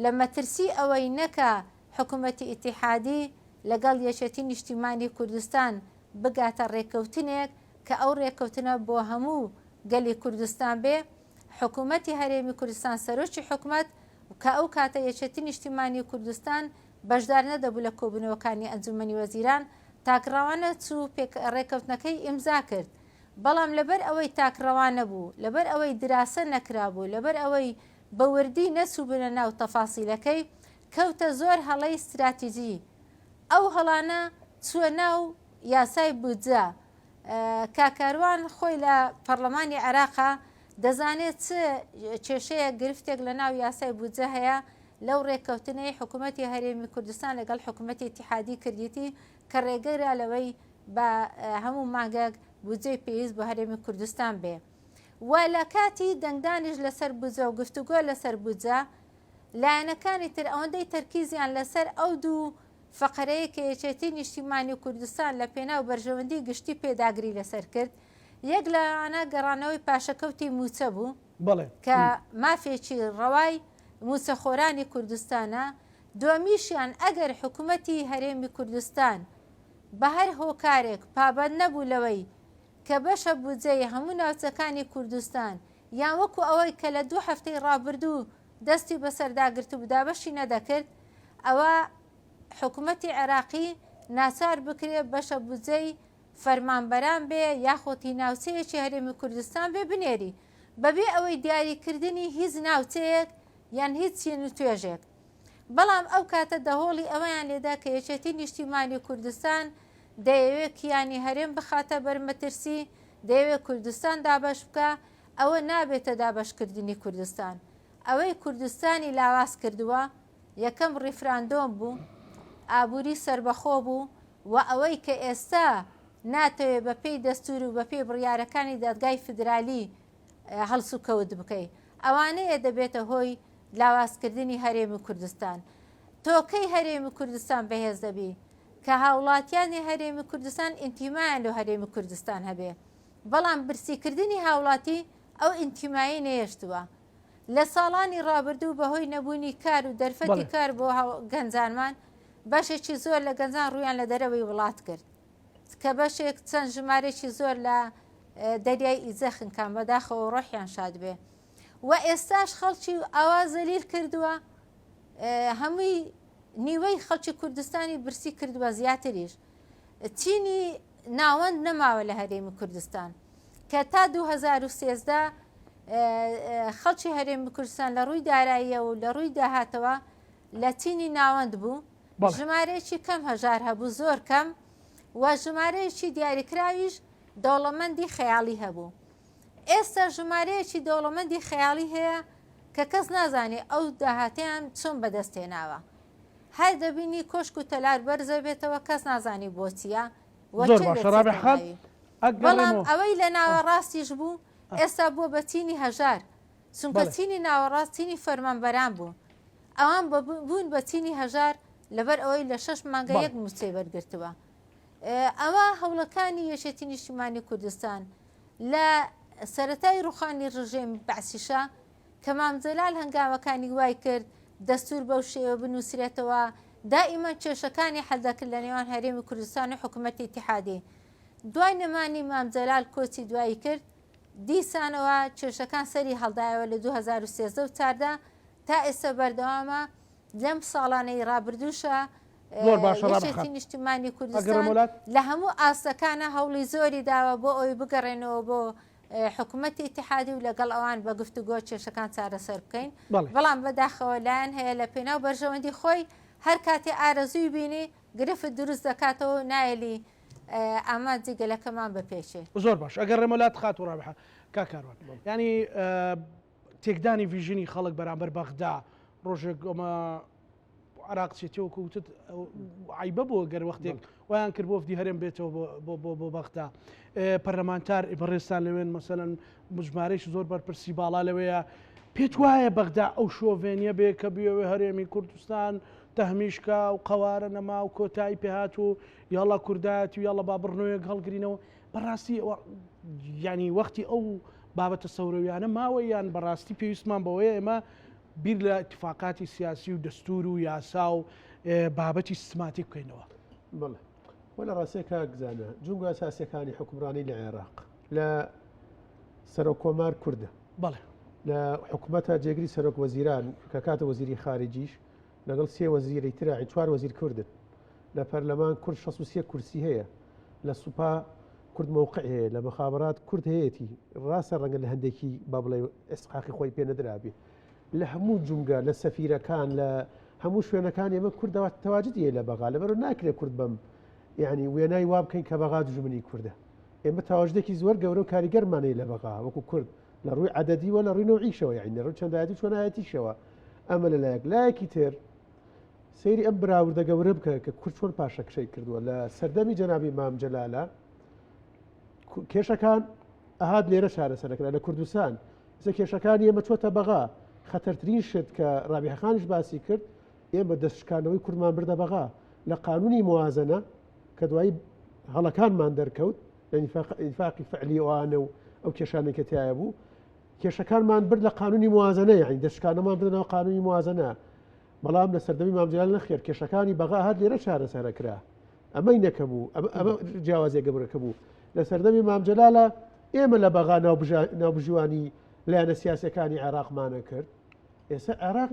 لە مەترسی ئەوەی نەکە حکوومەتی ئیتیحادی لەگەڵ یەکێتی نیشتیمانی کوردستان بگاتە ڕێکەوتنێک کە ئەو ڕێکەوتنە بۆ هەموو گەلی کوردستان بێ حکوومەتی هەرێمی کوردستان سەرۆکی حکوومەت کە ئەو کاتە یەکێتی نیشتیمانی کوردستان بەشدار نەدەبوو لە کۆبوونەوەکانی ئەنجومەنی وەزیران تاکڕەوانە چوو ڕێکەوتنەکەی ئیمزا کرد بەڵام لەبەر ئەوەی تاکڕەوانە بوو لەبەر ئەوەی دراسە نەکرابوو لەبەر ئەوەی بەوردی نەچوو بنە ناو تەفاسیلەکەی کەوتە زۆر هەڵەی استراتیژی ئەو هەڵانە چوە ناو یاسای بودجە کاکاروان خۆی لە پەرلەمانی عێراقا دەزانێت چ کێشەیە گرفتێک لە ناو یاسای بودجە هەیە لەو ڕێککەوتنەی حکوومەتی هەرێمی کوردستان لەگەڵ حکوومەتی اتحادی کردیتی کە ڕێگەیرا لەوەی بە هەموو مانگەک بودجەی پێویست بە هەرێمی کوردستان بێ و لە کاتی دەنگدانیش لەسەر بودجە و گفتوگۆ لەسەر بودجە لایەنەکانی تر ئەوەندەی تەرکیزیان لەسەر ئەو دوو فقرەیە کە یەکێتی نیشتیمانی کوردستان لە پێناو بەرژەوەندی گشتی پێداگری لەسەر کرد یەک لەوانە گەڕانەوەی پاشەکەوتی موچە بوو کە مافێکی ڕەوای موچەخۆرانی کوردستانە دومیشیان ئەگەر حکوومەتی هەرێمی کوردستان بە هەر هۆکارێک پابەند نەبوو لەوەی کە بەشە بودجەی هەموو ناوچەکانی کوردستان یان وەکو ئەوەی کە لە 2 هەفتەی ڕابردوو دەستی بەسەرداگرت و دابەشی نەدەکرد ئەوە حکوومەتی عێراقی ناچار بکرێت بەشە بودجەی فەرمانبەران بێ یاخۆتی ناوچەیەکی هەرێمی کوردستان بێ بنێری بەبێ ئەوەی دیاریکردنی هیچ ناوچەیەک یان هیچ چین و توێژێک بەڵام ئەو کاتە دەهۆڵی ئەوەیان لێدا کە یەکێتی نیشتیمانی کوردستان دەیەوێت کیانی هەرێم بخاتە بەرمەترسی دەیەوێت کوردستان دابەش بکە ئەوە نابێتە دابەشکردنی کوردستان ئەوەی کوردستانی لاواز کردووە یەکەم ڕیفراندۆم بوو ئابووری سربەخۆ بوو و ئەوەی کە ئێستا ناتەوێت بە پێی دەستور و بە پێی بڕیارەکانی دادگای فدرالی هەڵس و کەوت بکەیت ئەوانەیە دەبێتە هۆی لاوازکردنی هەرێمی کوردستان تۆکەی هەرێمی کوردستان بەهێز دەبی کە هاوڵاتیانی هەرێمی کوردستان ئینتیمایان لە هەرێمی کوردستان هەبێ بەڵام برسیکردنی هاوڵاتی ئەو ئینتیمایی نەهێشتووە لە ساڵانی ڕابردوو بەهۆی نەبوونی کار و دەرفەتی کار بۆ گەنجانمان بەشێکی زۆر لە گەنجان ڕویان لە دەرەوەی وڵات کرد کە بەشێک چەند ژمارێکی زۆر لە دەریای ئیزەخن کام بەداخەوە ڕۆحیان شاد بێ و ئێستاش خەڵکی ئاوا زەلیل کردووە هەمووی نیوەی خەڵکی کوردستانی برسی کردووە زیاتریش چینی ناوەند نەماوە لە هەرێمی کوردستان کە تا 2013 خەڵکی هەرێمی کوردستان لە ڕووی داراییە و لە ڕووی داهاتەوە لە چینی ناوەند بوو ژمارەیەکی کەم هەژار هەبوو زۆر کەم و ژمارەیەکی دیاریکراویش دەوڵەمەندی خەیاڵی هەبوو ئێستا ژمارەیەکی دەوڵەمەندی خەیاڵی هەیە کە کەس نازانێ ئەو داهاتیان چۆن بەدەستێناوە هەر دەبینی کۆشک و تەلار بەرزە بێتەوە کەس نازانی بۆچیە بەڵام ئەوەی لە ناوەڕاستیش بوو ئێستا بووە بە چینی هەژار چونکە چینی ناوەڕاست چینی فەرمانبەران بوو ئەوان بوون بە چینی هەژار لەبەر ئەوەی لە 6 مانگە یەک موچەی وەرگرتووە ئەوە هەوڵەکانی یەکێتی نیشتیمانی کوردستان لە سەرەتای ڕوخانی ڕژێمی بەعسیشە کە مامجەلال هەنگاوەکانی وای کرد دەستور بەو شێوە بنووسرێتەوە دائیمەن کێشەکانی حەلدەکرد لە نێوان هەرێمی کوردستان و حکوومەتی اتحادی دوای نەمانی مامجەلال کۆچی دوایی کرد دیسانەوە کێشەکان سەری هەڵدایەوە لە 2013 و 14 تا ئێستا بەردەوامە لەم ساڵانەی ڕابردووشە یەکێتی نیشتیمانی کوردستان لە هەموو ئاستەکانە هەوڵی زۆری داوە بۆ ئەوی بگەڕێنەوە بۆ حکوومەتی اتحادی و لەگەڵ ئەوان بە گفتوگۆ کێشەکان چارەسەر بکەین بەڵام بەداخەوە لایەن هەیە لە پێناو بەرژەوەندی خۆی هەر کاتێ ئارەزووی بینی گرفت دروست دەکاتەوە نایلی ئامادە گەلەکەمان بەپێچێ زۆر باش ئەگەر ڕێمەلات خات و ڕابحە کاکاروان ینی تێکدانی ڤیژنی خەڵک بەرامبەر بەغدا ڕۆژێک ئەمە عراق چێتەوە کوتت عیبە بۆ گەر وەختێک ویان کرد بۆ فدی هەرێم بێتەوە بۆ بەغدا پەرلەمانتار بەڕێستان لەوێن مەسەلەن مژمارەیەش زۆر بەرپرسی باڵا لەوەیە پێت وایە بەغدا ئەو شۆڤێنیە بێ کە بیەوێ هەرێمی کوردستان تەهمیشکە و قەوارە نەما و کۆتایی پێهات و یاڵا کوردایەتی و یاڵە با بڕنەوەیەک هەڵگرینەوە بەڕاستی ینی وەختی ئەو بابەتە سەورەویانە ماوە یان بەڕاستی پێویستمان بەوەیە ئێمە بیر لە اتفاقاتی سیاسی و دەستور و یاسا و بابەتی سیستماتی بکەینەوە بڵێ وە لە ڕاستێک کاکزانە جونگە ئەساسیەکانی حکومڕانی لە عێراق لە سەرۆکۆمار کووردە بەڵێ لە حکوومەتە جێگری سەرۆک وەزیران کە کاتە وەزیری خارجیش لەگەڵ 3 وەزیری تراعی 4 وەزیر کوردن لە پەرلەمان کورد 63 کورسی هەیە لە سوپا کورد مووقع هەیە لە مخابرات کورد هەیەی ڕاستە ڕەنگە لە هەندێکی با بڵێ ئێسقاقی خۆی پێ نەدرابێ لە هەموو جونگە لە سەفیرەکان لە هەموو شوێنەکان ئێمە کوردەوە تەواجدیە لە بەغا لەبەر ناکرێت کورد بەم یعنی وێنای وا بکەین کە بەغا دژمنی کووردە ئێمە تاواژدێکی زۆر گەورە و کاریگەرمانەی لە بەغا وەکو کورد لە ڕووی عەدەدیوە لە ڕووی نەوعیشەوە یعنی لە ڕووی چەندایەتی و چۆنایەتیشەوە ئەمە لەلایەک لایەکی تر سەیری ئەم براوردە گەورە بکە کە کورد چۆن پاشەکشەی کردووە لە سەردەمی جەنابی مام جەلالە کێشەکان ئەهات لێرە چارەسەرەکرا لە کوردستان کێشەکانی ئێمە چۆتە بەغا خەتەرترین شت کە ڕابیحەخانیش باسی کرد ئێمە دەستشکانەوەی کوردمان بردە بەغا لە قانونی موازنە کە دوایی هەڵەکانمان دەرکەوت لە ئینفاقی فعلی ئەوانە و ئەو کێشانێک کە تایە بوو کێشەکانمان برد لە قانونی موازنە یعنی دەستشکانەمان بدنەوە قانونی موازنە بەڵام لە سەردەمی مام جەلال نەخێر کێشەکانی بەغا هەر لێرە چارەسەرەکرا ئەمەی نەکەبوو ئەمە جیاوازیە گەورەکە بوو لە سەردەمی مام جەلالە ئێمە لە بەغا ناوبژوانی لایەنە سیاسەکانی عێراقمانە کرد ئێستا عێراق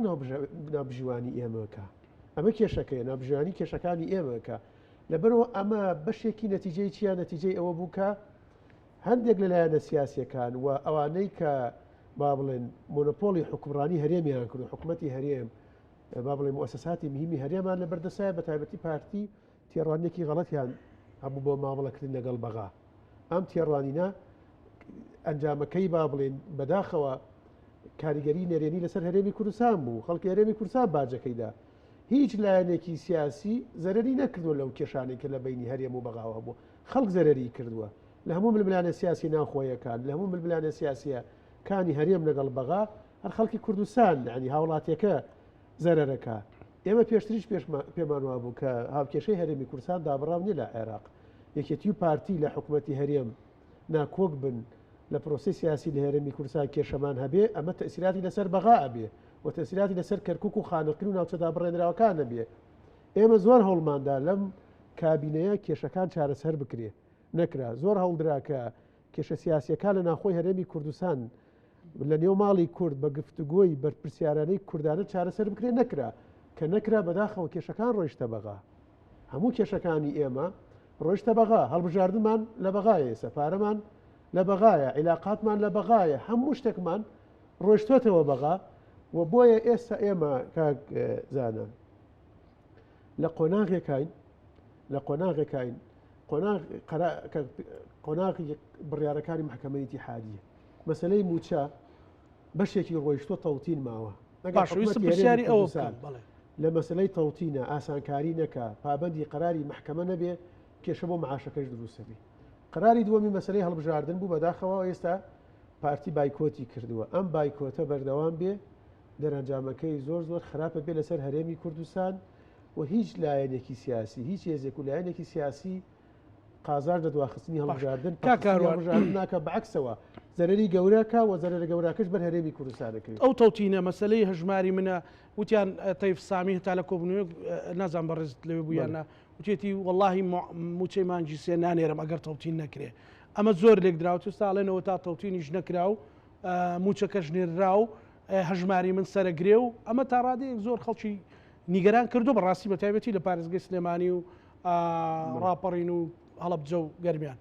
ناوبژوانی ئێمەکە ئەمە کێشەکەیە ناوبژوانی کێشەکانی ئێمەکە لەبەرەوە ئەمە بەشێکی نەتیجەی چیان نەتیجەی ئەوە بوو کە هەندێک لە لایەنە سیاسیەکان و ئەوانەی کە با بڵێن مۆنۆپۆلی حکومڕانی هەرێمیان کرد و حکوومەتی هەرێم با بڵێن مؤسساتی مهمی هەرێمان لە بەردەسایە بە تایبەتی پارتی تێڕوانێکی غەڵەتیان هەبوو بۆ مامەڵەکردن لەگەڵ بەغا ئەم تێڕوانینە ئەنجامەکەی با بڵێن بەداخەوە کاریگەری نێرێنی لەسەر هەرێمی کوردستان بوو خەڵکی هەرێمی کوردستان باجەکەیدا هیچ لایەنێکی سیاسی زەرەری نەکردووە لەو کێشانێکە لە بینی هەرێم و بەغاوە بوو خەڵک زەرەری کردووە لە هەموو ململانە سیاسی ناوخۆیەکان لە هەموو ململانە سیاسیە کانی هەرێم لەگەڵ بەغا هەر خەڵکی کوردستان ینی هاوڵاتیەکە زەرەرەکە ئێمە پێشتریش پێمان وا بوو کە هاوکێشەی هەرێمی کوردستان دابڕاو نیە لە عێراق یەکێتی و پارتی لە حکوومەتی هەرێم ناکۆک بن لە پرۆسی سیاسی لە هەرێمی کوردستان کێشەمان هەبێ ئەمە تەسیراتی لەسەر بەغا ئەبێ و تەسیراتی لەسەر کەرکک و خانەقین و ناوچە دابڕێنراوەکان نەبێ ئێمە زۆر هەوڵماندا لەم کابینەیە کێشەکان چارەسەر بکرێ نەکرا زۆر هەوڵدرا کە کێشە سیاسیەکان لە ناخۆی هەرێمی کوردستان لە نێو ماڵی کورد بە گفتوگۆی بەرپرسیارانەی کوردانە چارەسەر بکرێ نەکرا کە نەکرا بەداخەوە کێشەکان ڕۆیشتە بەغا هەموو کێشەکانی ئێمە ڕۆیشتە بەغا هەڵبژاردنمان لە بەغایە سەپارەمان لە بەغایە عیلاقاتمان لە بەغایە هەموو شتێکمان ڕۆیشتوێتەوە بەغا و بۆیە ئێستا ئێمە کاک زانە لە قۆناغێکین قۆناغی بڕیارەکانی محکەمەی ئیتیحادیە مەسەلەی موچە بەشێکی ڕۆیشتوە تەوتین ماوە پرسیاری ئەوە لە مەسلەی تەوتینە ئاسانکاری نەکە پابەندی قەراری محکەمە نەبێ کێشە بۆ معاشەکەش دروستەبی قەراری دووەمی مەسلەی هەڵبژاردن بوو بەداخەوە ئێستا پارتی بایکۆتی کردووە ئەم بایکۆتە بەردەوام بێ دەرەنجامەکەی زۆر خراپە بێ لەسەر هەرێمی کوردستان و هیچ لایەنێکی سیاسی هیچ هێزێک و لایەنێکی سیاسی قازار دەدواخستنی هەڵبژاردن ناکە بەعکسەوە زەرەری گەورەکە و زەرەرە گەوراکەش بەر هەرێمی کوردستانەکەی ئەو تەوتینە مەسلەی هەژماری منە وتیان تەیف سامی هەتا لە کۆبنەوەی نازان بەڕێزت لەوێ بوویانە وتێتی وەڵڵاهی موچەی مانجی سێ نانێرم ئەگەر تەوتین نەکرێ ئەمە زۆر لێک دراوە ساڵێنەوە تا تەوتینیش نەکرا و موچەکەش نێررا و هەژماری من سەرەگرێ و ئەمە تا ڕادەیەک زۆر خەڵکی نیگەران کردو بەڕاستی بە تایبەتی لە پارێزگای سلێمانی و ڕاپەڕین و هەڵەبجە و گەرمیان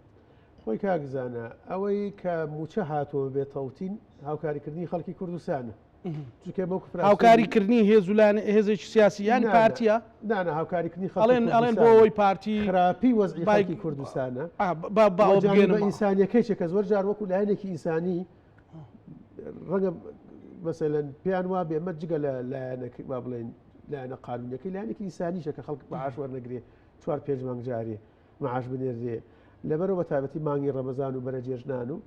خۆی کاگزانە ئەوەی کە موچە هاتووە بێت تەوتین هاوکاریکردنی خەڵکی کوردستانە هاوکاریکردنی هێزولان هێزێکی سیاسی یان پارتیە نانە هاوکاریکردنی ئەڵێن بۆ ئەوەی پارتی خراپی وەزعی خەڵکی کوردستانە ئینسانیەکەی چێکە زۆر جار وەکو لایەنێکی ئینسانی ڕەنگە مەسەلەن پێیان وا بێ ئەمە جگە لە لایەنەکەی با بڵێن لایەنە قانونیەکەی لایەنێکی ئینسانیشە کە خەڵک معاش وەرنەگرێ 4-5 مانگ جارێ معاش بنێردێ لەبەرەوە تایبەتی مانگی ڕەمەزان و بەرەجێژنان و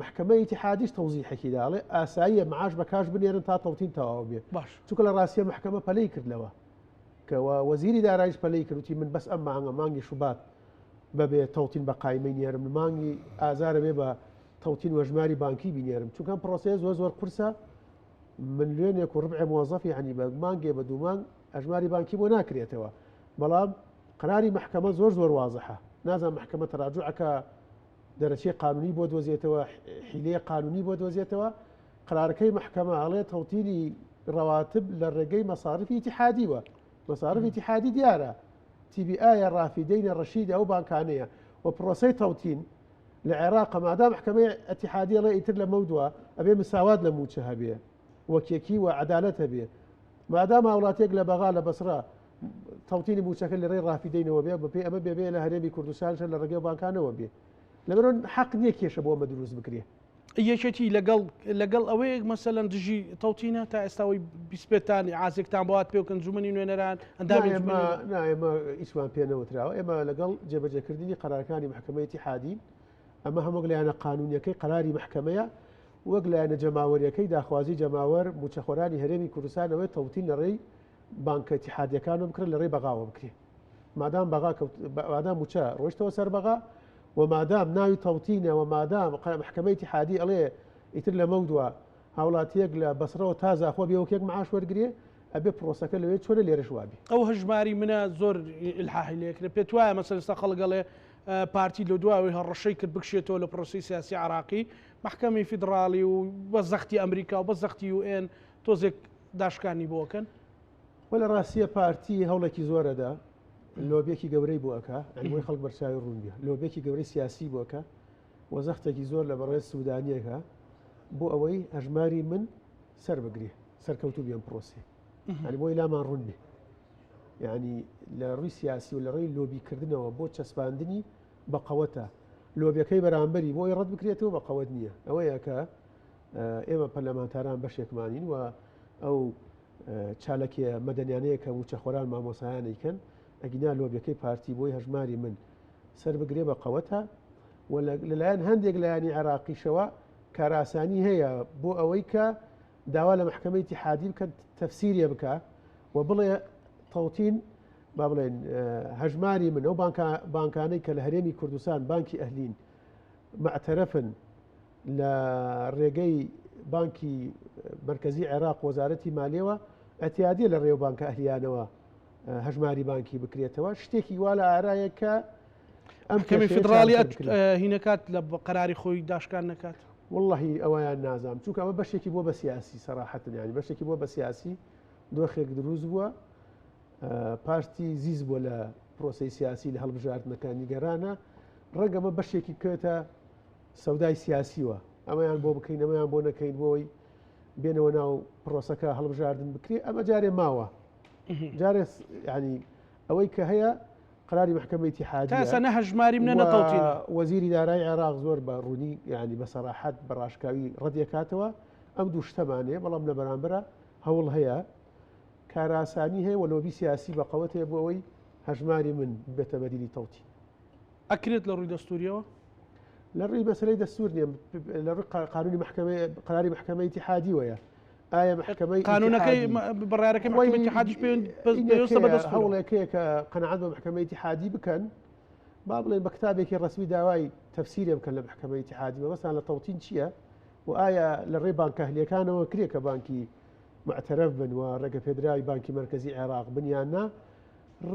محکەمەی ئیتیحادیش تەوزیحێکی داڵێ ئاساییە معاش بە کاش بنێرن تا تەوتین تەواو بێ چونکە لە ڕاستیە محکەمە پەلەی کردلەوە کەەوە وەزیری دارایش پەلەی کردوتی من بەس ئەم مانگە مانگی شوبات بەبێ تەوتین بە قایمەی نێرم مانگی ئازارە بێ بە تەوتین وەژماری بانکی بینێرم چونکە پرۆسەیە زۆر قورسە ملیۆنێک و ڕبع موظفی عنی بە مانگێ بە دوو مانگ ئەژماری بانکی بۆ ناکرێتەوە بەڵام قراری محکەمە زۆر وازحە نازان محکەمە تەراجوعەکە دەرەچی قانونی بۆ دۆزێتەوە حیلەیە قانونی بۆ دۆزێتەوە قرارەکەی محکەمە ئاڵێ تەوتینی ڕەواتب لە ڕێگەی مەساڕفی ئیتیحادیوە مەساڕفی ئیتیحادی دیارە TBI ڕافیدەینە ڕەشیدە ئەو بانکانەیە و پرۆسەی تەوتین لە عێراق مادا محکەمەی ئەتیحادی ڵێ ئیتر لە مەودووە ئەبێ مساوات لە موچە هەبێ وەکێکی و عەدالەت هەبێ مادام هاوڵاتێک لە بەغا لە بەسرا تەوتینی موچەکە لە ڕێی ڕافیدەینەوە بێ بەپێ ئەمە بێبێ لە هەرێمی کوردستانشە لە ڕێگەی بانکانەوە بێ لەبەرەوە حەق نییە کێشە بۆ ئەمە دروست بکرێ یەکێتی لەگەڵ ئەوەیە مەسەلەن دژی تەوتینە تا ئێستاوەی بیسپێتان عازێکتان بۆات پێ و کەنجومنی نوێنەران ئێمە ئیسوان پێ نەوتراوە ئێمە لەگەڵ جێبەجێکردنی قەرارەکانی محکەمەی اتحادی ئەمە هەموو لایەنە قانونیەکەی قەراری محکەمەیە وەک لایەنە جەماوەریەکەی داخوازی جەماوەر موچەخۆرانی هەرێمی کوردستانەوەی تەوتین لە ڕێی بانکە اتحادیەکانە بکرێت لە ڕێی بەغاوە بکرێت مادام موچە ڕۆیشتەوە سەر بەغا و مادام ناوی تەوتینە و مادام محکەمەی اتحادی ئەڵێ ئیتر لە مەودووە هاوڵاتیەک لە بەسرەوە تازاخۆ بێوەکێک معاش وەرگێ ئەبێ پرۆسەکە لەوێ چۆنە لێرەش وابی ئەو هەژماری منە زۆر ئیلحاحی لێکرێت پێت وایە مەسەل ئێستا خەڵگەڵێ پارتی لە دوایەوەی هەڕەشەی کرد بکشێتەوە لە پرۆسی سیاسی عراقی محکەمەی فیدراڵی و بە زەختی ئەمریکا و بە زەختی UN تۆزێک داشکانی بۆکەن وە لە ڕاستیە پارتی هەوڵێکی زۆرەدا لۆبێکی گەورەی بۆەکە ئەنیۆی خەڵک بەرچاوی ڕوونبیە لۆبێکی گەورەی سیاسی بۆکە وەزەختێکی زۆر لە بەڕێز سوودانیەکە بۆ ئەوەی هەژماری من سەر بگرێ سەرکەوتو بیان پرۆسی ئەنی بۆی لامان ڕوون بێ یعنی لە ڕووی سیاسی و لە ڕێی لۆبیکردنەوە بۆ چەسپاندنی بەقەوەتە لۆبیەکەی بەرامبەری بۆی ڕەت بکرێتەوە بەقەوەت نییە ئەوەیە کە ئێمە پەرلەمانتاران بەشێکمانین و ئەو چالەکێ مەدەنیانەیە کە موچەخۆران مامۆسایانەیکەن ئەگینا لۆبیەکەی پارتی بۆی هەژماری من سەر بگرێ بەقەوەتە و لەلایەن هەندێک لایانی عراقیشەوە کاراسانی هەیە بۆ ئەوەی کە داوا لە محکەمەی اتحادی بکەن تەفسیریە بکە و بڵێ تەوتین با بڵێن هەژماری من ئەو بانکانەی کە لە هەرێمی کوردستان بانکی ئەهلین معتەرەفن لە ڕێگەی بانکی مرکزی عێراق وەزارەتی مالیەوە ئەتیادیە لە ڕێو بانکە ئەهلیانەوە هەژماری بانکی بکرێتەوە شتێکی وا لە ئارایە کە ئەم محکەمەی فیدراڵی هینەکات لە قەراری خۆی داشکان نەکات واللهی ئەویان نازام چونکە ئەمە بەشێکی بۆ بە سیاسی سەراحەتن ینی بەشێکی بۆ بە سیاسی دۆخێک دروست بووە پارتی زیز بۆ لە پرۆسی سیاسی لە هەڵبژاردنەکە نیگەرانە ڕەنگەمە بەشێکی کێتە سەودای سیاسیوە ئەمەیان بۆ بکەین ئەمەیان بۆ نەکەین بۆی بێنەوە ناو پرۆسەکە هەڵبژاردن بکرێ ئەمە جارێ ماوە جارێ ینی ئەوەی کە هەیە قراری محکەمەی اتحادیە تاسەنە هەژماری منە نەتەوتینە وەزیری دارایی عێراق زۆر بە ڕوونی ینی بە سەراحەت بە ڕاشکاوی ڕەدیەکاتەوە ئەم دوو شتەمانەیە بەڵام لە بەرامبرە هەوڵ هەیە کاراسانی هەیە و لۆبی سیاسی بە قەوەت هەیە بۆ ئەوەی هەژماری من بێتە بەدیلی تەوتی ئەکرێت لە ڕووی دەستوریەوە لە ڕێی مەسلەی دەستور نیە لە قانونی قراری محکەمەی اتحادی وەیە ئایا محکەمەی قانونەکەی بڕیارەکەی محکەمەی اتحادیش پێویستە بە دەستور هەوڵێکەیە کە قەنەعەت بە محکەمەی اتحادی بکەن با بڵێن بە کتابێکی ڕسمی داوای تەفسیرێ بکەن لە محکەمەی اتحادی مەسەڵەن لە تەوتین چییە و ئایا لە ڕێی بانکە ئەهلیەکانەوە کرێ کە بانکی معتەرەف بن و ڕێگە پێدراوی بانکی مرکزی عێراق بنیاننا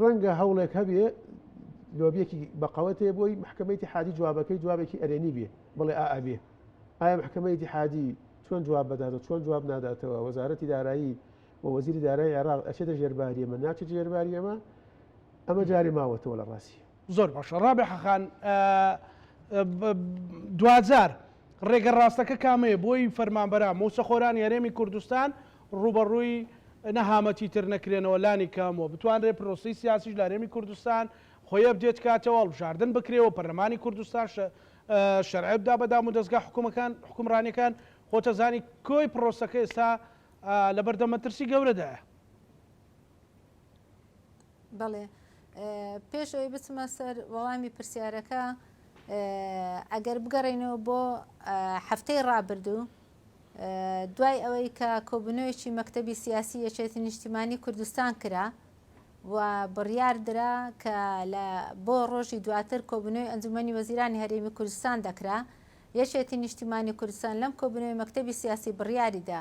ڕەنگە هەوڵێک هەبێ لۆبیەکی بەقەوەتێ بۆی محکەمەی اتحادی جوابەکەی جوابێکی ئەرێنی بێ بڵێ ئابێ ئایا محکەمەی اتحادی چۆن جواب بداتەوە چۆن جواب ناداتەوە وەزارەتی دارایی و وەزیری دارایی عێراق ئەچێتە ژێرباری ئەمە ناچێت ژێرباری ئەمە جاری ماوەتەوە لە ڕاستی زۆر باشە ڕابێحە خان دوجار ڕێگە ڕاستەکە کامەیە بۆی فەرمانبەران موسەخۆرانی هەرێمی کوردستان ڕوبەڕووی نەهامەتی تر نەکرێنەوە لانی کامەوە بتوانرێت پرۆسی سیاسیش لە هەرێمی کوردستان خۆیە بدێت کاتەوە هەڵبژاردن بکرێەوە پەرلەمانی کوردستان شەرعی بدا بەدام و دەستگا حکومڕانیەکان خۆتە زانی کۆی پرۆسەکە ئێستا لە بەردەمەترسی گەورەدایە. بەڵێ پێش ئەوەی بچمە سەر وەڵامی پرسیارەکە ئەگەر بگەڕێنەوە بۆ هەفتەی ڕابردوو دوای ئەوەی کە کۆبنەوەیکی مەکتەبی سیاسی یەکێتی نیشتیمانی کوردستان کرا و بڕیار درا کە بۆ ڕۆژی دواتر کۆبنەوەی ئەنجومەنی وەزیرانی هەرێمی کوردستان دەکرا یەکێتی نیشتیمانی کوردستان لەم کۆبنەوەی مەکتەبی سیاسی بڕیاریدا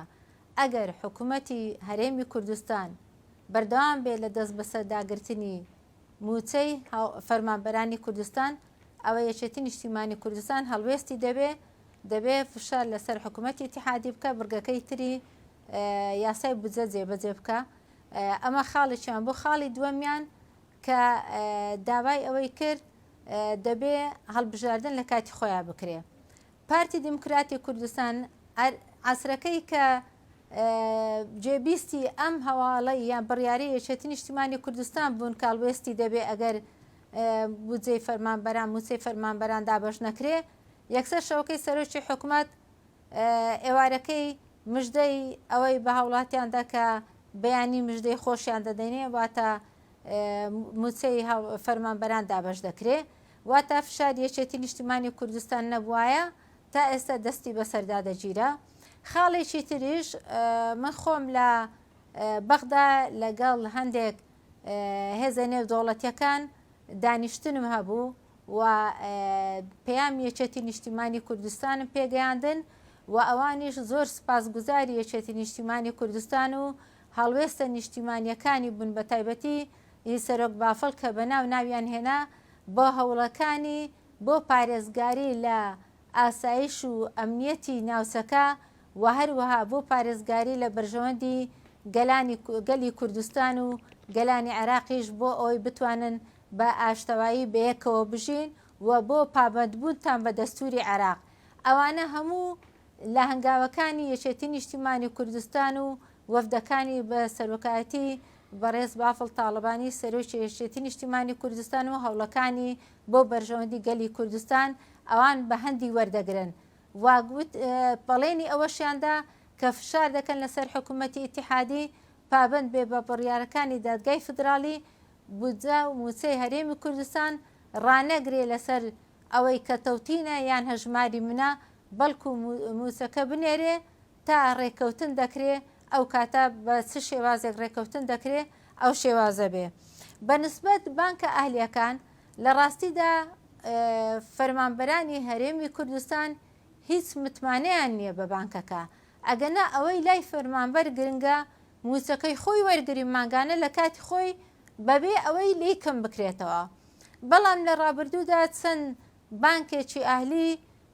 ئەگەر حکوومەتی هەرێمی کوردستان بەردەوام بێت لە دەست بەسەرداگرتنی موچەی فەرمانبەرانی کوردستان ئەوە یەکێتی نیشتیمانی کوردستان هەڵوێستی دەبێ فشار لەسەر حکوومەتی اتحادی بکە بڕگەکەی تری یاسای بودجە جێبەجێ بکە ئەمە خاڵێکیان بۆ خاڵی دووەمیان کە داوای ئەوەی کرد دەبێ هەڵبژاردن لە کاتی خۆیان بکرێ. پارتی دیموکراتی کوردستان عسرەکەی کە جێبیستی ئەم هەواڵە یان بڕیاری یەکێتی نیشتیمانی کوردستان بوون کاڵوێستی دەبێ ئەگەر بودجەی فەرمانبەران موچەی فەرمانبەران دابەش نەکرێ یەکسەر شەوکەی سەرۆکی حکوومەت ئێوارەکەی مژدەی ئەوەی بە هاوڵاتیان دەکە بەیانی مژدەی خۆشیان دەدەینێ واتە موچەی فەرمانبەران دابەش دەکرێ واتە فشار یەکێتی نیشتیمانی کوردستان نەبوایە تا ئێستا دەستی بەسەردا دەگیرە. خاڵێکی تریش من خۆم لە بەغدا لەگەڵ هەندێک هێزە نێودەوڵەتیەکان دانیشتنم هەبوو و پەیام یەکێتی نیشتیمانی کوردستانم پێگەیاندن و ئەوانیش زۆر سپاسگوزاری یەکێتی نیشتیمانی کوردستان و هەڵوێستە نیشتیمانیەکانی بوون بە تایبەتی سەرۆک بافڵ کە بەناو ناویان هێنا بۆ هەوڵەکانی بۆ پارێزگاری لە ئاسایش و ئەمنیەتی ناوچەکە و هەروەها بۆ پارێزگاری لە بەرژەوەندی گەلی کوردستان و گەلانی عێراقیش بۆ ئەوەی بتوانن بە ئاشتەوایی بەیەکەوە بژین و بۆ پابەندبوونتان بە دەستوری عێراق ئەوانە هەموو لە هەنگاوەکانی یەکێتی نیشتیمانی کوردستان و وەفدەکانی بە سەرۆکایەتی بەڕێز بافڵ تاڵبانی سەرۆکی یەکێتی نیشتیمانی کوردستان و هەوڵەکانی بۆ بەرژەوەندی گەلی کوردستان ئەوان بە هەندی وەردەگرن واگوت بەڵێنی ئەوەشیاندا کە فشار دەکەن لەسەر حکوومەتی ئیتیحادی پابند بێ بە بڕیارەکانی دادگای فدرالی بودجە و موچەی هەرێمی کوردستان ڕانەگرێ لەسەر ئەوەی کە تەوتینە یان هەژماری منە بەڵکو موچەکە بنێرێ تا ڕێکەوتن دەکرێ ئەو کاتە بە چ شێوازێک ڕێکەوتن دەکرێ ئەو شێوازە بێ بەنسبەت بانکە ئاهلیەکان لە ڕاستیدا فەرمانبەرانی هەرێمی کوردستان هیچ متمانەیان نییە بە بانکەکە ئەگەنا ئەوەی لای فەرمانبەر گرنگە موچەکەی خۆی وەرگری ماگانە لە کاتی خۆی بەبێ ئەوەی لی کەم بکرێتەوە بەڵام لە ڕابردوودا چەند بانکێکی ئاهلی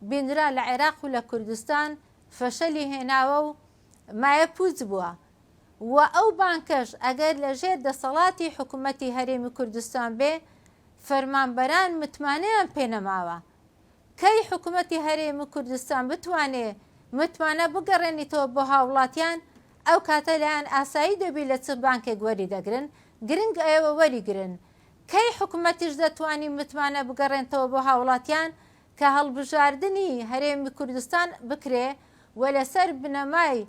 بینرا لە عێراق و لە کوردستان فەشەلی هێناوە و مایە پوچ بووە و ئەو بانکەش ئەگەر لەژێر دەسەڵاتی حکوومەتی هەرێمی کوردستان بێ فەرمانبەران متمانەیان پێنەماوە کەی حکوومەتی هەرێمی کوردستان بتوانێ متمانە بگەڕێنیتەوە بۆ هاوڵاتیان ئەو کاتە لایەن ئاسایی دەبی لە چ بانکێک وەری دەگرن گرنگ ئێوە وەریگرن کەی حکوومەتیش دەتوانی متمانە بگەڕێنتەوە بۆ هاوڵاتیان کە هەڵبژاردننی هەرێمی کوردستان بکرێ و لەسەر بنەمای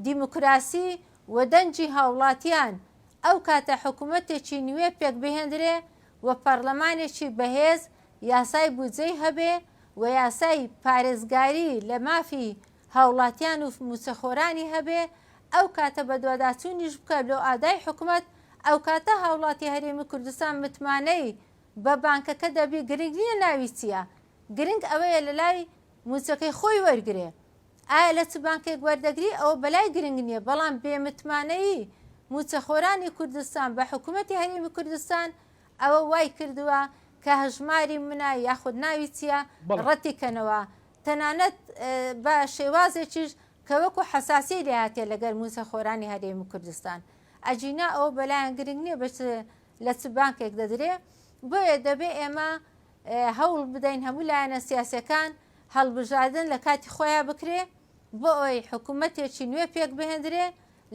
دیموکراسی و دەنجی هاوڵاتیان ئەو کاتە حکوومەتێکی نوێ پێک بهێندرێ و پەرلەمانێکی بەهێز یاسای بودجەی هەبێ و یاسای پارێزگاری لە مافی هاوڵاتیان و موچەخۆرانی هەبێ ئەو کاتە بە دوواداچوونیش بکە لەو ئادای حکوومەت ئەو کاتە هاوڵاتی هەرێمی کوردستان متمانەی بە بانکەکە دەبی گرنگ نییە ناوی چییە گرنگ ئەوەیە لە لای موچەکەی خۆی وەرگێ ئایا لە چ بانکێک وەردەگری ئەوە بەلای گرنگ نییە بەڵام بێمتمانەیی موچەخۆرانی کوردستان بە حکوومەتی هەرێمی کوردستان ئەوە وای کردووە کە هەژماری منە یاخود ناوی چییە ڕەتیکەنەوە تەنانەت بە شێوازێکیش کە وەکو حەساسی لێهاتێ لەگەر موچەخۆرانی هەرێمی کوردستان ئەجینا ئەوە بەلایەن گرنگ نییە لە چ بانکێک دەدرێ بۆیە دەبێ ئێمە هەوڵ بدەین هەموو لایەنە سیاسەکان هەڵبژاردن لە کاتی خۆیان بکرێ بۆ ئەوەی حکوومەتێکی نوێ پێک بهێندرێ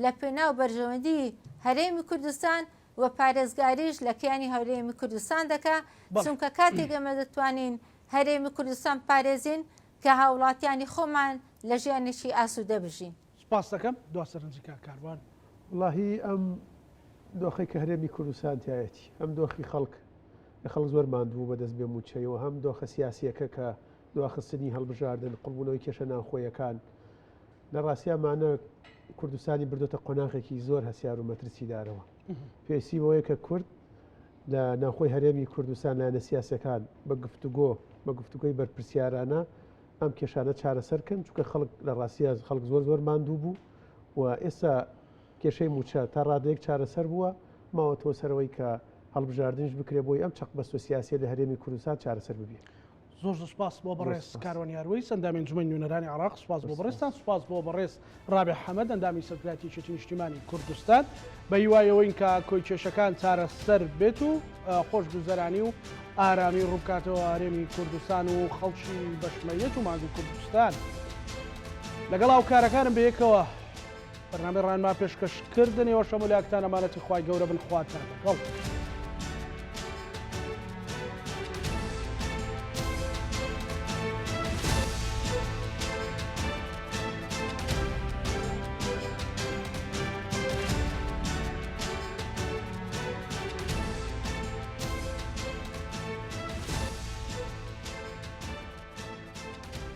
لە پێناو بەرژەوەندی هەرێمی کوردستان و پارێزگاریش لە کیانی هەرێمی کوردستان دەکا چونکە کاتێک ئەمە دەتوانین هەرێمی کوردستان پارێزین کە هاوڵاتیانی خۆمان لە ژیانێکی ئاسوودە بژین. سپاس دەکەم دوا سەرنجی کاروان. وڵاهی ئەم دۆخی کە هەرێمی کوردستان تایەتی ئەم دۆخی خەڵک زۆر ماندوو بەدەست بێ موچەیەوە هەم دۆخە سیاسیەکە کە دواخستنی هەڵبژاردن قوڵبوونەوەی کێشە ناوخۆیەکان لە ڕاستیانمانە کوردستانی بردۆتە قۆناغێکی زۆر هەسیار و مەترسیدارەوە پێویستی بەوەیە کە کورد لە ناوخۆی هەرێمی کوردستان لایەنە سیاسەکان بە گفتوگۆی بەرپرسیارانە ئەم کێشانە چارەسەرکەن چونکە خەڵک لە ڕاستیە خەڵک زۆر ماندوو بوو و ئێستا کێشەی موچە تا ڕادەیەک چارەسەر بووە ماوەتەوە سەرەوەی کە هەڵبژاردنش بکرێ بۆی ئەم چەقبەست و سیاسی لە هەرێمی کوردستان چارەسەر ببێت. زۆر سپاس بۆ بەڕێز کاروان یاروی سەندامی انجمەی نوێنەرانی عێراق سپاس بۆ بەڕێستان سپاس بۆ بەڕێز ڕابێ حەمەد ئەندامی سەرکردایەتی یەکێتی نیشتیمانی کوردستان بە هیوایەوەی کە کۆی کێشەکان چارەسەر بێت و خۆشگوزەرانی و ئارامی ڕووبکاتەوە هەرێمی کوردستان و خەڵکی بەشمەیەت و ماندوو کوردستان لەگەڵ هاوکارەکانم بەیەکەوە بەرنامەی ڕانمان پێشکەشکردنەوە شەمۆلیاکتان ئەمانەتی خوای گەورە بنخواتان لەگەڵ